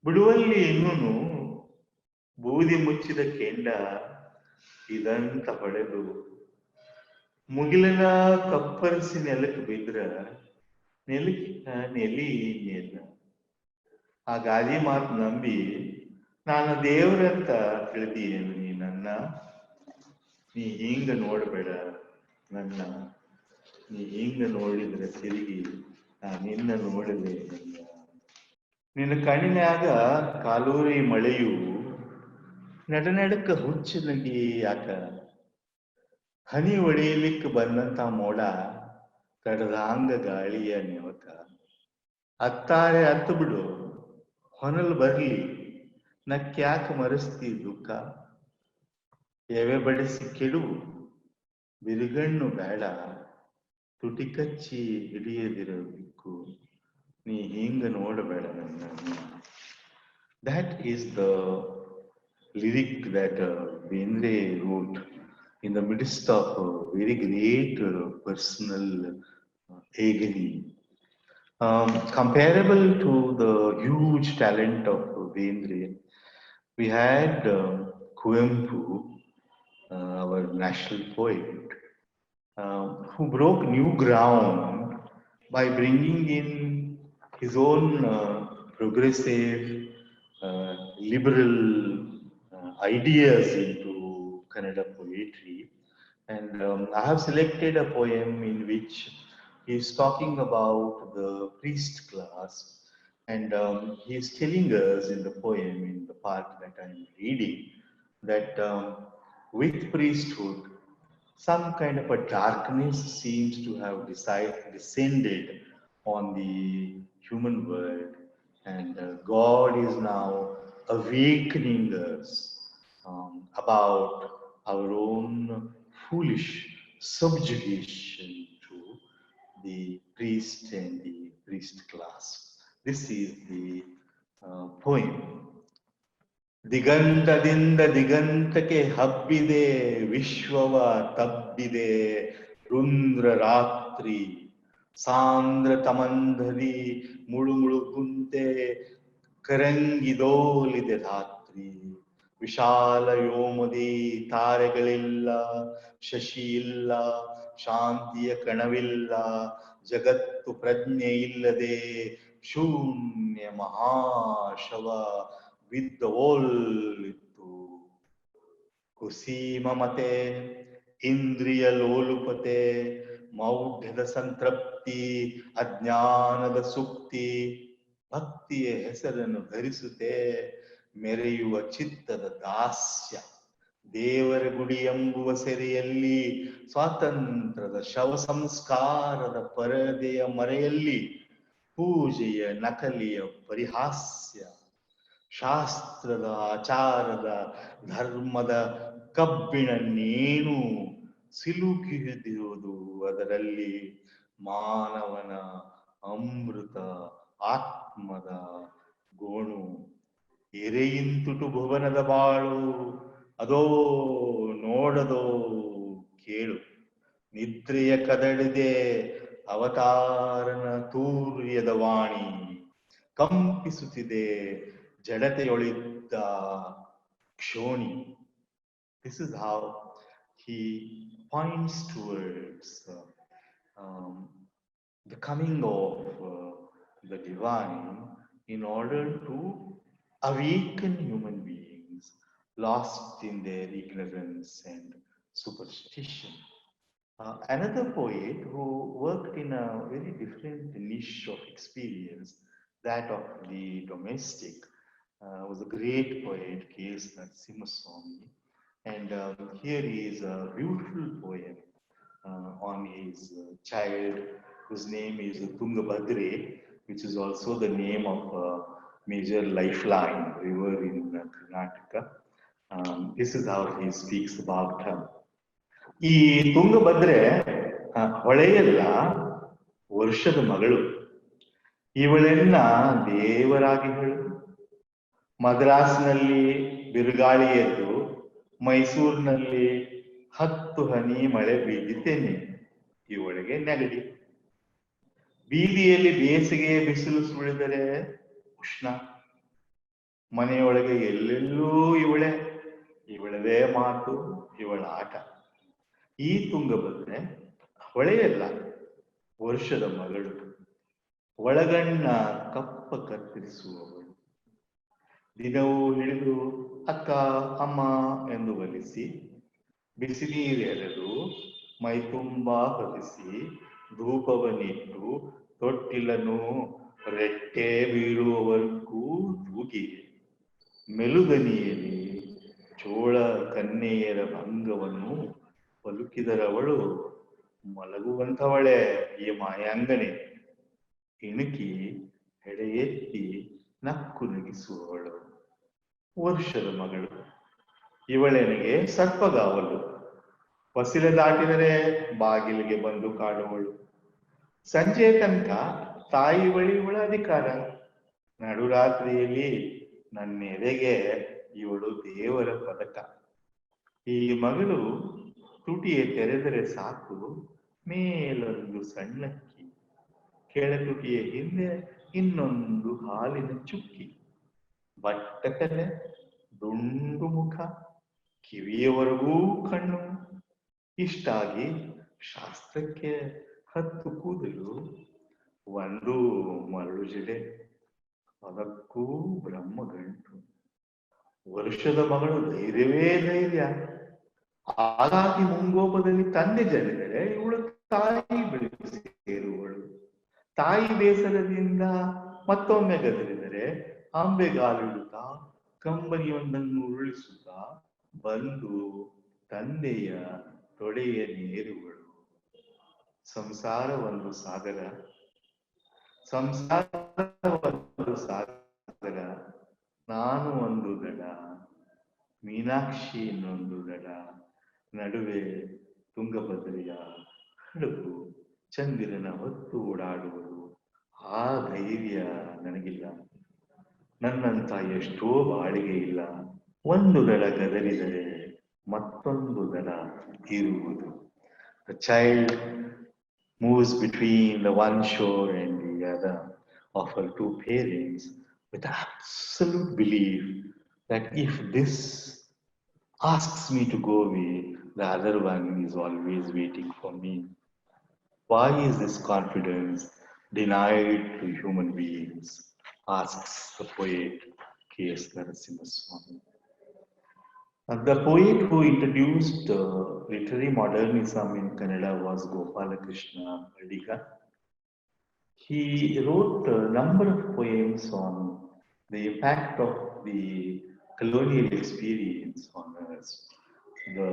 ಬಿಡುವಲ್ಲಿ ಇನ್ನೂನು ಬೂದಿ ಮುಚ್ಚಿದ ಕೆಂಡ ಇದಂತ ಹೊಡೆದು, ಮುಗಿಲನ ಕಪ್ಪರಿಸಿ ನೆಲಕ್ಕೆ ಬಿದ್ರ ನೆಲಕ್ಕ ನೆಲಿ ಎಲ್ಲ. ಆ ಗಾದಿ ಮಾತು ನಂಬಿ ನಾನು ದೇವ್ರಂತ ತಿಳಿದಿಯೇನು ನೀ ನನ್ನ, ನೀ ಹಿಂಗ ನೋಡಬೇಡ ನನ್ನ, ನೀ ಹಿಂಗ ನೋಡಿದ್ರೆ ತಿರುಗಿ ನಾ ನಿನ್ನ ನೋಡದೆ ನನ್ನ. ನಿನ್ನ ಕಣ್ಣಿನ್ಯಾಗ ಕಾಲೂರಿ ಮಳೆಯು ನಡನಡಕ ಹುಚ್ಚನಗಿ ಯಾಕ, ಹನಿ ಒಡೆಯಲಿಕ್ಕೆ ಬಂದಂತ ಮೋಡ ಕಡದಾಂಗ ಗಾಳಿಯ ನೆವಕ. ಅತ್ತಾರೆ ಹತ್ತು ಬಿಡು ಹೊನಲ್ ಬರ್ಲಿ ನಕ್ಯಾಕ ಮರೆಸ್ತಿ ದುಃಖ, ಎವೆ ಬಡಿಸಿ ಕೆಡುವು ಬಿರುಗಣ್ಣು ಬೇಡ, ತುಟಿ ಕಚ್ಚಿ ಹಿಡಿಯದಿರೋ ಬಿಕ್ಕು, ನೀ ಹಿಂಗ ನೋಡಬೇಡ ನನ್ನ. That is the lyric that Bendre wrote in the midst of a very great personal agony. Comparable to the huge talent of Bendre, we had Kuvempu, our national poet, who broke new ground by bringing in his own progressive, liberal ideas into Kannada poetry. And I have selected a poem in which he is talking about the priest class, and he is telling us in the poem, in the part that I am reading, that with priesthood, some kind of a darkness seems to have descended on the human world, and God is now awakening us about our own foolish subjugation to the priest and the priest class. This is the poem. ದಿಗಂತದಿಂದ ದಿಗಂತಕ್ಕೆ ಹಬ್ಬಿದೆ ವಿಶ್ವವ ತಬ್ಬಿದೆ ರುಂದ್ರ ರಾತ್ರಿ ಸಾಂದ್ರ ತಮಂಧದಿ ಮುಳುಮುಳು ಕುಂತೆ ಕರಂಗಿದೋಲಿದೆ ಧಾತ್ರಿ ವಿಶಾಲ ವ್ಯೋಮದಿ ತಾರೆಗಳಿಲ್ಲ ಶಶಿ ಇಲ್ಲ ಶಾಂತಿಯ ಕಣವಿಲ್ಲ ಜಗತ್ತು ಪ್ರಜ್ಞೆ ಇಲ್ಲದೆ ಶೂನ್ಯ ಮಹಾಶವ ಬಿದ್ದವೋಲಿತ್ತು ಕುಸೀಮ ಮತೆ ಇಂದ್ರಿಯ ಲೋಲುಪತೆ ಮೌಢ್ಯದ ಸಂತೃಪ್ತಿ ಅಜ್ಞಾನದ ಸುಕ್ತಿ ಭಕ್ತಿಯ ಹೆಸರನ್ನು ಧರಿಸುತ್ತೆ ಮೆರೆಯುವ ಚಿತ್ತದ ದಾಸ್ಯ ದೇವರ ಗುಡಿ ಎಂಬುವ ಸೆರೆಯಲ್ಲಿ ಸ್ವಾತಂತ್ರ್ಯದ ಶವ ಸಂಸ್ಕಾರದ ಪರದೆಯ ಮರೆಯಲ್ಲಿ ಪೂಜೆಯ ನಕಲಿಯ ಪರಿಹಾಸ್ಯ ಶಾಸ್ತ್ರದ ಆಚಾರದ ಧರ್ಮದ ಕಬ್ಬಿಣ ನೇಣು ಸಿಲುಕಿದಿರುವುದು ಅದರಲ್ಲಿ ಮಾನವನ ಅಮೃತ ಆತ್ಮದ ಗೋಣು ಎರೆಯಿಂತುಟು ಭುವನದ ಬಾಳು ಅದೋ ನೋಡದೋ ಕೇಳು ನಿದ್ರೆಯ ಕದಡಿದೆ ಅವತಾರನ ತೂರ್ಯದ ವಾಣಿ ಕಂಪಿಸುತ್ತಿದೆ ಜಡತೆಯೊಳಿದ್ದ ಕ್ಷೋಣಿ. This is how he points towards the coming of the divine in order to awaken human beings lost in their ignorance and superstition. Another poet who worked in a very different niche of experience, that of the domestic, was a great poet, K.S. Narasimhaswamy. And here is a beautiful poem on his child, whose name is Tungabhadre, which is also the name of a major lifeline river in Karnataka. This is how he speaks about her. ಈ ತುಂಗಭದ್ರೆ ಹೊಳೆಯಲ್ಲ ವರ್ಷದ ಮಗಳು, ಇವಳನ್ನ ದೇವರಾಗಿ ಹೇಳು. ಮದ್ರಾಸ್ನಲ್ಲಿ ಬಿರುಗಾಳಿ ಎದ್ದು ಮೈಸೂರಿನಲ್ಲಿ 10 ಹನಿ ಮಳೆ ಬೀದಿತೇನೆ, ಇವಳಿಗೆ ನೆಗಡಿ. ಬೀದಿಯಲ್ಲಿ ಬೇಸಿಗೆ ಬಿಸಿಲು ಸುಳಿದರೆ ಉಷ್ಣ, ಮನೆಯೊಳಗೆ ಎಲ್ಲೆಲ್ಲೂ ಇವಳದೇ ಮಾತು, ಇವಳ ಆಟ. ಈ ತುಂಗಭದ್ರೆ ಹೊಳೆಯಲ್ಲ ವರ್ಷದ ಮಗಳು, ಒಳಗಣ್ಣ ಕಪ್ಪ ಕತ್ತರಿಸುವವಳು. ದಿನವೂ ಹಿಡಿದು ಅಕ್ಕ ಅಮ್ಮ ಎಂದು ಒಲಿಸಿ, ಬಿಸಿ ನೀರೆರೆದು ಮೈ ತುಂಬಾ ಹೊದಿಸಿ, ಧೂಪವನ್ನಿಟ್ಟು ತೊಟ್ಟಿಲನ್ನು ರೆಟ್ಟೆ ಬೀಳುವವರೆಗೂ ತೂಗಿ, ಮೆಲುದನಿಯಲ್ಲಿ ಚೋಳ ಕನ್ಯೆಯರ ಭಂಗವನ್ನು ಪಲುಕಿದರವಳು ಮಲಗುವಂಥವಳೆ ಈ ಮಾಯಾಂಗನೆ. ಇಣುಕಿ ಹೆಡೆ ಎತ್ತಿ ನಕ್ಕು ನಗಿಸುವವಳು ವರ್ಷದ ಮಗಳು. ಇವಳೆನಿಗೆ ಸರ್ಪಗಾವಲು, ಹೊಸಿಲೆ ದಾಟಿದರೆ ಬಾಗಿಲಿಗೆ ಬಂದು ಕಾಡುವಳು. ಸಂಜೆ ತನಕ ತಾಯಿ ಬಳಿ ಇವಳ ಅಧಿಕಾರ. ನಡುರಾತ್ರಿಯಲ್ಲಿ ನನ್ನೆದೆಗೆ ಇವಳು ದೇವರ ಪದಕ. ಈ ಮಗಳು ತುಟಿಯ ತೆರೆದರೆ ಸಾಕು ಮೇಲೊಂದು ಸಣ್ಣಕ್ಕಿ, ಕೆಳತುಟಿಯ ಹಿಂದೆ ಇನ್ನೊಂದು ಹಾಲಿನ ಚುಕ್ಕಿ. ಬಟ್ಟಕಲೆ, ದುಂಡು ಮುಖ, ಕಿವಿಯವರೆಗೂ ಕಣ್ಣು. ಇಷ್ಟಾಗಿ ಶಾಸ್ತ್ರಕ್ಕೆ 10 ಕೂದಲು, ಒಂದು ಮರಳು ಜಡೆ, ಅದಕ್ಕೂ ಬ್ರಹ್ಮಗಂಟು. ವರ್ಷದ ಮಗಳು ಧೈರ್ಯವೇ ಧೈರ್ಯ. ಹಾಗಾಗಿ ಮುಂಗೋಪದಲ್ಲಿ ತಂದೆ ಜನಿದರೆ ಇವಳು ತಾಯಿ ಬಳಿ ಸೇರುವಳು. ತಾಯಿ ಬೇಸರದಿಂದ ಮತ್ತೊಮ್ಮೆ ಗದರಿದರೆ ಅಂಬೆಗಾಲಿಡುತ್ತಾ ಕಂಬನಿಯೊಂದನ್ನು ಉರುಳಿಸುತ್ತಾ ಬಂದು ತಂದೆಯ ತೊಡೆಯ ನೇರುವಳು. ಸಂಸಾರ ಒಂದು ಸಾಗರ, ನಾನು ಒಂದು ದಡ, ಮೀನಾಕ್ಷಿ ಇನ್ನೊಂದು ದಡ, ನಡುವೆ ತುಂಗಭದ್ರೆಯ ಹಡಗು ಚಂದಿರನ ಹೊತ್ತು ಓಡಾಡುವುದು ಆ ಧೈರ್ಯ ನನಗಿಲ್ಲ. ನನ್ನಂತ ಎಷ್ಟೋ ಬಾಳಿಗೆ ಇಲ್ಲ. ಒಂದು ದಳ ಗದರಿದರೆ ಮತ್ತೊಂದು ದಳ ಇರುವುದು. The child moves between the one shore and the other of her two parents with absolute belief that if this asks me to go away, the other one is always waiting for me. Why is this confidence denied to human beings? Asks the poet K.S. Narasimha Swami. The poet who introduced literary modernism in Kannada was Gopalakrishna Adiga. He wrote a number of poems on the impact of the colonial experience on us, the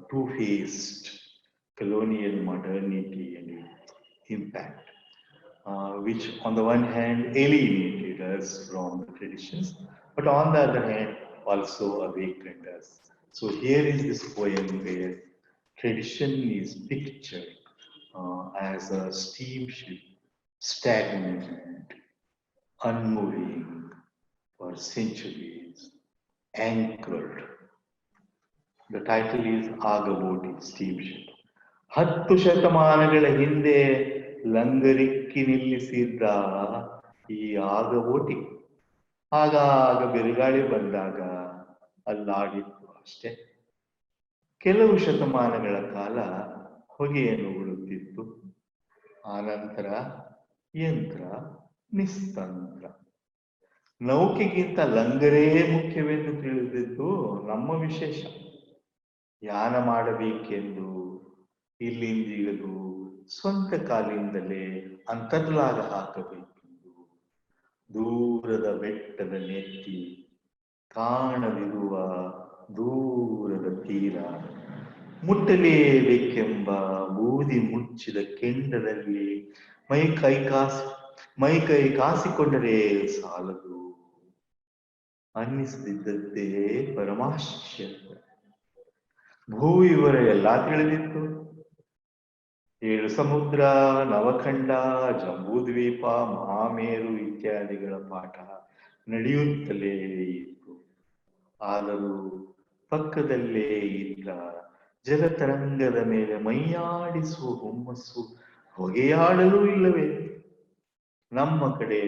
two-faced colonial modernity and its impact, which on the one hand alienated us from the traditions, but on the other hand also awakened us. So here is this poem where tradition is pictured as a steamship, stagnant, unmoving for centuries, anchored. The title is Agaboti Steamship. 10 ಶತಮಾನಗಳ ಹಿಂದೆ ಲಂಗರಿಕ್ಕಿ ನಿಲ್ಲಿಸಿದ್ದ ಈ ಆಗಬೋಟಿ ಆಗಾಗ ಬಿರುಗಾಳಿ ಬಂದಾಗ ಅಲ್ಲಾಡಿತ್ತು ಅಷ್ಟೇ. ಕೆಲವು ಶತಮಾನಗಳ ಕಾಲ ಹೊಗೆಯನ್ನು ಉಳುತ್ತಿತ್ತು. ಆನಂತರ ಯಂತ್ರ ನಿಸ್ತಂತ್ರ. ನೌಕೆಗಿಂತ ಲಂಗರೇ ಮುಖ್ಯವೆಂದು ತಿಳಿದಿದ್ದು ನಮ್ಮ ವಿಶೇಷ. ಯಾನ ಮಾಡಬೇಕೆಂದು ಇಲ್ಲಿಂದಿಗದು ಸ್ವಂತ ಕಾಲಿಂದಲೇ ಅಂತರ್ಲಾಗ ಹಾಕಬೇಕೆಂದು ದೂರದ ಬೆಟ್ಟದ ನೆತ್ತಿ ಕಾಣದಿರುವ ದೂರದ ತೀರ ಮುಟ್ಟಲೇಬೇಕೆಂಬ ಬೂದಿ ಮುಚ್ಚಿದ ಕೆಂಡದಲ್ಲಿ ಮೈ ಕೈ ಕಾಸಿಕೊಂಡರೆ ಸಾಲದು ಅನ್ನಿಸದಿದ್ದದ್ದೇ ಪರಮಾಶ್ಚರ್ಯ. ಭೂವಿವರ ಎಲ್ಲ ತಿಳಿದಿತ್ತು. 7 ಸಮುದ್ರ, ನವಖಂಡ, ಜಂಬೂದ್ವೀಪ, ಮಹಾಮೇರು ಇತ್ಯಾದಿಗಳ ಪಾಠ ನಡೆಯುತ್ತಲೇ ಇತ್ತು. ಆದರೂ ಪಕ್ಕದಲ್ಲೇ ಇದ್ದ ಜಲತರಂಗದ ಮೇಲೆ ಮೈಯಾಡಿಸುವ ಹುಮ್ಮಸ್ಸು ಹೊಗೆಯಾಡಲೂ ಇಲ್ಲವೇ? ನಮ್ಮ ಕಡೆ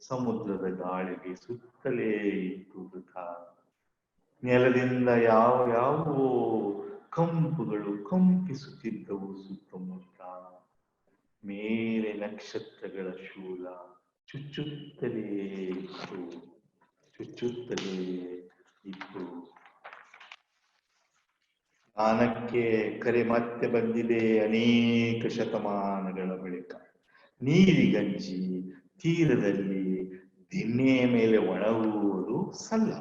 ಸಮುದ್ರದ ಗಾಳಿ ಬೀಸುತ್ತಲೇ ಇತ್ತು. ನೆಲದಿಂದ ಯಾವ್ಯಾವೋ ಕಂಪುಗಳು ಕಂಪಿಸುತ್ತಿದ್ದವು ಸುತ್ತಮುತ್ತ. ಮೇಲೆ ನಕ್ಷತ್ರಗಳ ಶೂಲ ಚುಚ್ಚುತ್ತಲೇ ಇತ್ತು. ಜ್ಞಾನಕ್ಕೆ ಕರೆ ಮತ್ತೆ ಬಂದಿದೆ ಅನೇಕ ಶತಮಾನಗಳ ಬಳಿಕ. ನೀರಿಗಂಜಿ ತೀರದಲ್ಲಿ ದಿಣ್ಣೆಯ ಮೇಲೆ ಒಣಗುವುದು ಸಲ್ಲ.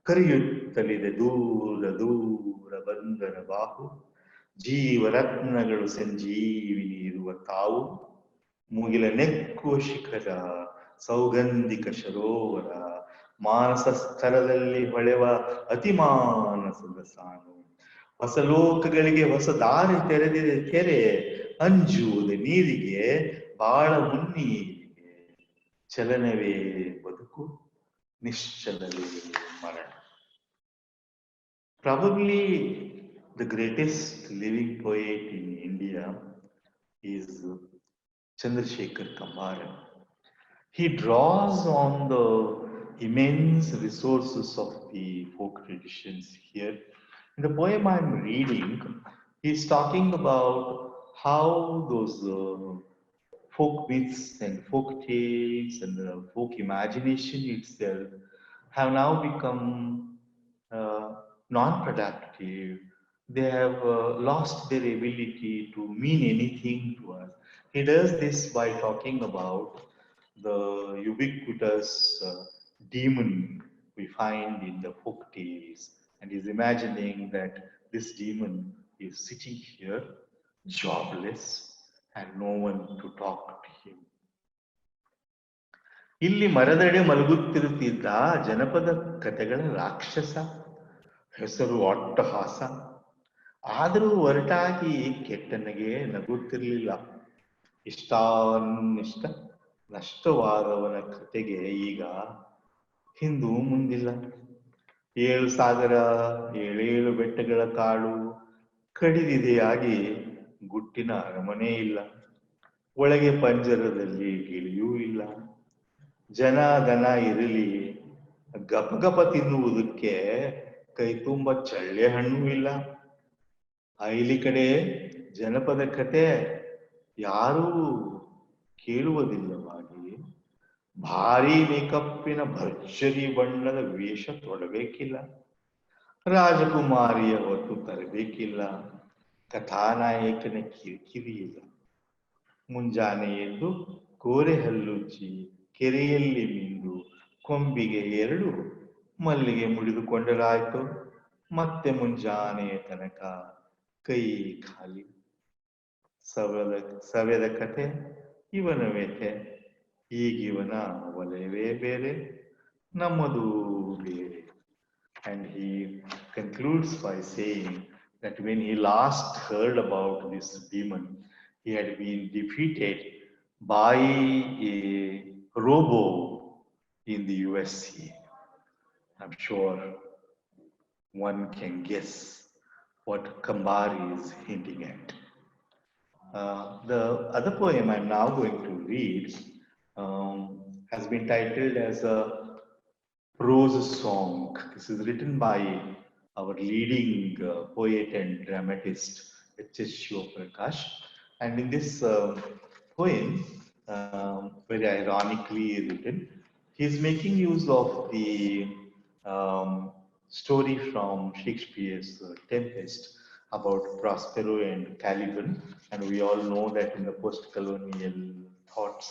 ಕರೆಯುತ್ತಲಿದೆ ದೂರ ದೂರ ಬಂದರ ಬಾಹು. ಜೀವರತ್ನಗಳು ಸಂಜೀವಿನಿ ಇರುವ ತಾವು. ಮುಗಿಲ ನೆಕ್ಕುವ ಶಿಖರ, ಸೌಗಂಧಿಕ ಸರೋವರ, ಮಾನಸ ಸ್ಥಳದಲ್ಲಿ ಹೊಳೆವ ಅತಿಮಾನಸದ ಸಾನು. ಹೊಸ ಲೋಕಗಳಿಗೆ ಹೊಸ ದಾರಿ ತೆರೆದಿದೆ ಕೆರೆ. ಅಂಜುವುದು ನೀರಿಗೆ, ಬಾಳ ಮುನ್ನೀರಿಗೆ. ಚಲನವೇ ಬದುಕು, ನಿಶ್ಚಲವೇ ಮರಣ. Probably the greatest living poet in India is Chandrasekhar Kambharan. He draws on the immense resources of the folk traditions here. In the poem I'm reading, he's talking about how those folk myths and folk tales and the folk imagination itself have now become non-productive. They have lost their ability to mean anything to us. He does this by talking about the ubiquitous demon we find in the folk tales, and he's imagining that this demon is sitting here, jobless, and no one to talk to him. ಇಲ್ಲಿ ಮರದಡೆ ಮಲಗುತ್ತಿರುತ್ತಿದ್ದ ಜನಪದ ಕಥೆಗಳ ರಾಕ್ಷಸ, ಹೆಸರು ಅಟ್ಟಹಾಸ. ಆದರೂ ಒರಟಾಗಿ ಕೆಟ್ಟನಿಗೆ ನಗುತ್ತಿರಲಿಲ್ಲ. ಇಷ್ಟಾನಿಷ್ಟ ನಷ್ಟವಾದವನ ಕತೆಗೆ ಈಗ ಹಿಂದೂ ಮುಂದಿಲ್ಲ. 7 ಸಾಗರ 7 ಬೆಟ್ಟಗಳ ಕಾಡು ಕಡಿದಿದೆಯಾಗಿ ಗುಟ್ಟಿನ ಅರಮನೆ ಇಲ್ಲ. ಒಳಗೆ ಪಂಜರದಲ್ಲಿ ಗಿಳಿಯೂ ಇಲ್ಲ. ಜನ ದನ ಇರಲಿ ಗಪಗಪ ತಿನ್ನುವುದಕ್ಕೆ ಕೈ ತುಂಬ ಚಳ್ಳೆ ಹಣ್ಣು ಇಲ್ಲ. ಐಲಿ ಕಡೆ ಜನಪದ ಕತೆ ಯಾರೂ ಕೇಳುವುದಿಲ್ಲವಾಗಿ ಭಾರೀ ಮೇಕಪ್ಪಿನ ಭರ್ಜರಿ ಬಣ್ಣದ ವೇಷ ತೊಡಬೇಕಿಲ್ಲ. ರಾಜಕುಮಾರಿಯ ಹೊತ್ತು ತರಬೇಕಿಲ್ಲ. ಕಥಾನಾಯಕನ ಕಿರಿಕಿರಿ ಇಲ್ಲ. ಮುಂಜಾನೆ ಎದ್ದು ಕೋರೆ ಹಲ್ಲುಚ್ಚಿ ಕೆರೆಯಲ್ಲಿ ಮಿಂದು ಕೊಂಬಿಗೆ 2 ಮಲ್ಲಿಗೆ ಮುಡಿದುಕೊಂಡರಾಯ್ತು. ಮತ್ತೆ ಮುಂಜಾನೆಯ ತನಕ ಕೈ ಖಾಲಿ. ಸವೆದ ಕತೆ ಇವನ ವ್ಯಥೆ. ಈಗಿವನ ವಲಯವೇ ಬೇರೆ, ನಮ್ಮದು ಬೇರೆ. And he concludes by saying that when he last heard about this demon, he had been defeated by a robo in the USA. I'm sure one can guess what Kambari is hinting at. The other poem I'm now going to read has been titled as a prose song. This is written by our leading poet and dramatist, H.S. Shivaprakash. And in this poem, very ironically written, he is making use of the story from Shakespeare's Tempest about Prospero and Caliban. And we all know that in the post-colonial thoughts,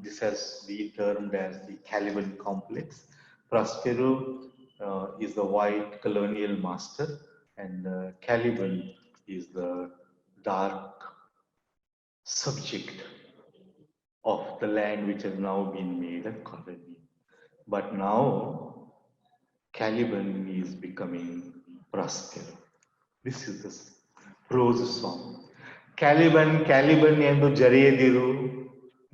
this has been termed as the Caliban complex. Prospero is the white colonial master, and Caliban is the dark subject of the land which has now been made a colony. But now Caliban is becoming Prospero. This is the prose song. Caliban, Caliban ಎಂದು ಜರೆಯದಿರು,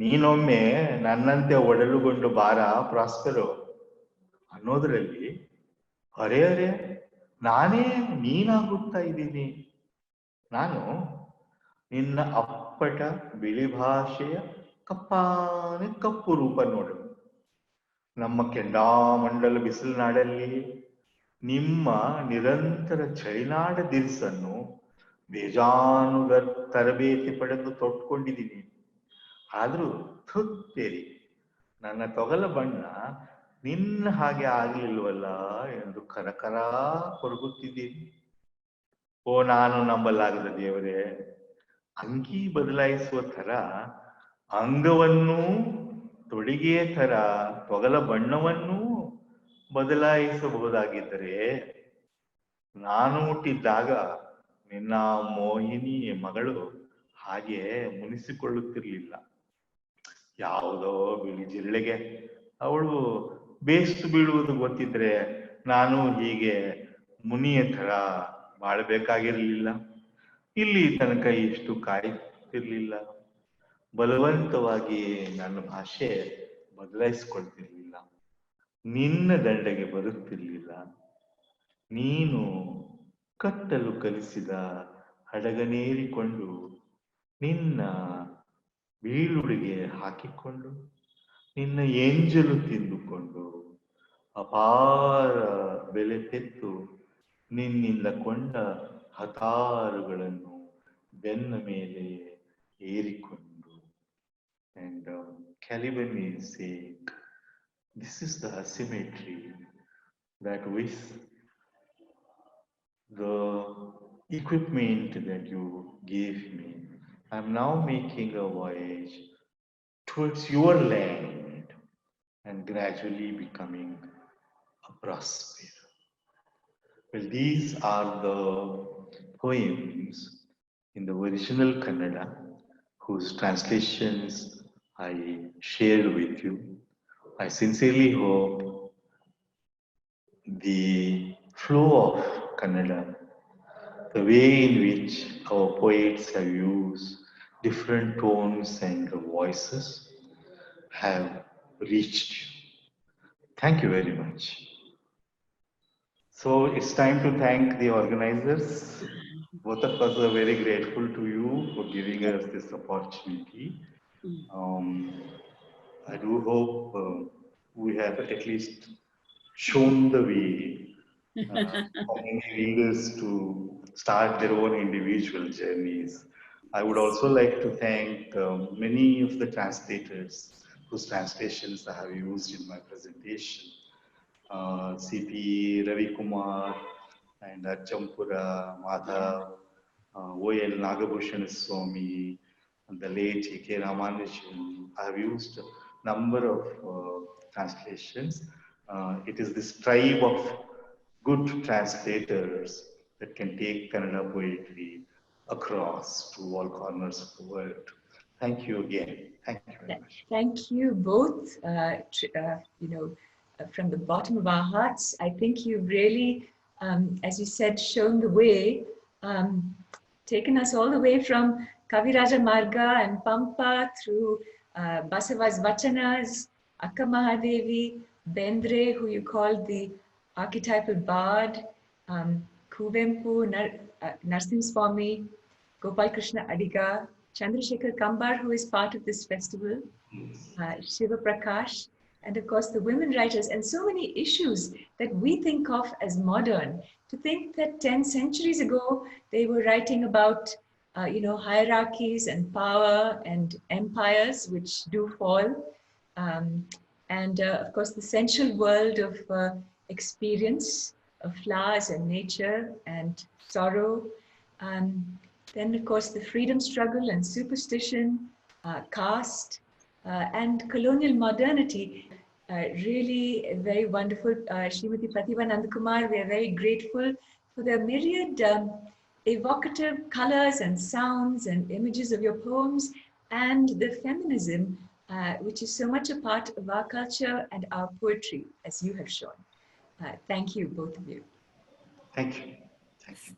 ನೀನೊಮ್ಮೆ ನನ್ನಂತೆ ಒಡಲುಗೊಂಡು ಬಾರ Prospero ಅನ್ನೋದ್ರಲ್ಲಿ ಅರೆ ಅರೆ ನಾನೇ ನೀನಾಗುತ್ತಾ ಇದ್ದೀನಿ. ನಾನು ನಿನ್ನ ಅಪ್ಪಟ ಬಿಳಿ ಭಾಷೆಯ ಕಪ್ಪಾನೆ ಕಪ್ಪು ರೂಪ ನೋಡು. ನಮ್ಮ ಕೆಂಡಾಮಂಡಲ ಬಿಸಿಲು ನಾಡಲ್ಲಿ ನಿಮ್ಮ ನಿರಂತರ ಚಳಿನಾಡ ದಿರಿಸನ್ನು ಬೇಜಾನುಗ ತರಬೇತಿ ಪಡೆದು ತೊಟ್ಕೊಂಡಿದ್ದೀನಿ. ಆದ್ರೂ ಥುತ್ತೇರಿ ನನ್ನ ತೊಗಲ ಬಣ್ಣ ನಿನ್ನ ಹಾಗೆ ಆಗ್ಲಿಲ್ವಲ್ಲ ಎಂದು ಕರಕರ ಕೊರಗುತ್ತಿದ್ದೀನಿ. ಓ ನಾನು ನಂಬಲಾಗದ ದೇವರೇ, ಅಂಗಿ ಬದಲಾಯಿಸುವ ಥರ ಅಂಗವನ್ನೂ ತೊಡಿಗೆಯ ಥರ ತೊಗಲ ಬಣ್ಣವನ್ನೂ ಬದಲಾಯಿಸಬಹುದಾಗಿದ್ದರೆ ನಾನು ಹುಟ್ಟಿದ್ದಾಗ ನಿನ್ನ ಮೋಹಿನಿ ಮಗಳು ಹಾಗೆ ಮುನಿಸಿಕೊಳ್ಳುತ್ತಿರ್ಲಿಲ್ಲ. ಯಾವುದೋ ಬಿಳಿ ಜಿರಳೆಗೆ ಅವಳು ಬೇಸ್ತು ಬೀಳುವುದು ಗೊತ್ತಿದ್ರೆ ನಾನು ಹೀಗೆ ಮುನಿಯ ಥರ ಬಾಳ್ಬೇಕಾಗಿರ್ಲಿಲ್ಲ. ಇಲ್ಲಿ ತನಕ ಇಷ್ಟು ಕಾಯ್ತಿರ್ಲಿಲ್ಲ. ಬಲವಂತವಾಗಿ ನನ್ನ ಭಾಷೆ ಬದಲಾಯಿಸ್ಕೊಳ್ತಿರ್ಲಿಲ್ಲ. ನಿನ್ನ ದಂಡೆಗೆ ಬರುತ್ತಿರ್ಲಿಲ್ಲ. ನೀನು ಕಟ್ಟಲು ಕಲಿಸಿದ ಹಡಗನೇರಿಕೊಂಡು ನಿನ್ನ ಬೀಳುಡಿಗೆ ಹಾಕಿಕೊಂಡು ನಿನ್ನ ಎಂಜಲು ತಿಂದುಕೊಂಡು ಅಪಾರ ಬೆಲೆ ತೆತ್ತು ನಿನ್ನಿಂದ ಕೊಂಡ ಹತಾರುಗಳನ್ನು ಬೆನ್ನ ಮೇಲೆ ಏರಿಕೊಂಡು. And Caliban is saying, this is the asymmetry that with the equipment that you gave me, I'm now making a voyage towards your land and gradually becoming a Prospero. Well, these are the poems in the original Kannada, whose translations I shared with you. I sincerely hope the flow of Kannada, the way in which our poets have used different tones and voices have reached you. Thank you very much. So it's time to thank the organizers. Both of us are very grateful to you for giving us this opportunity. I do hope we have at least shown the way for many readers to start their own individual journeys. I would also like to thank many of the translators whose translations I have used in my presentation. CP Ravi Kumar and Champura Madhav, O.L. Nagabhushan Swami, and the late A.K. Ramanujan. I have used a number of translations. It is this tribe of good translators that can take Kannada poetry across to all corners of the world. Thank you again. Thank you very much. Thank you both. From the bottom of our hearts, I think you've really, as you said, shown the way, taken us all the way from Kaviraja Marga and Pampa through Basava's Vachanas, Akka Mahadevi, Bendre, who you called the archetypal bard, Kuvempu, Narsim Swami, Gopal Krishna Adiga, Chandrasekhar Kambar, who is part of this festival, Shiva Prakash, and of course the women writers, and so many issues that we think of as modern. To think that 10 centuries ago, they were writing about hierarchies and power and empires which do fall. Of course, the sensual world of experience of flowers and nature and sorrow. Then, of course, the freedom struggle and superstition, caste, and colonial modernity. Really very wonderful. Srimati Prathibha Nandakumar, we are very grateful for the myriad evocative colors and sounds and images of your poems, and the feminism, which is so much a part of our culture and our poetry, as you have shown. Thank you, both of you. Thank you. Thank you.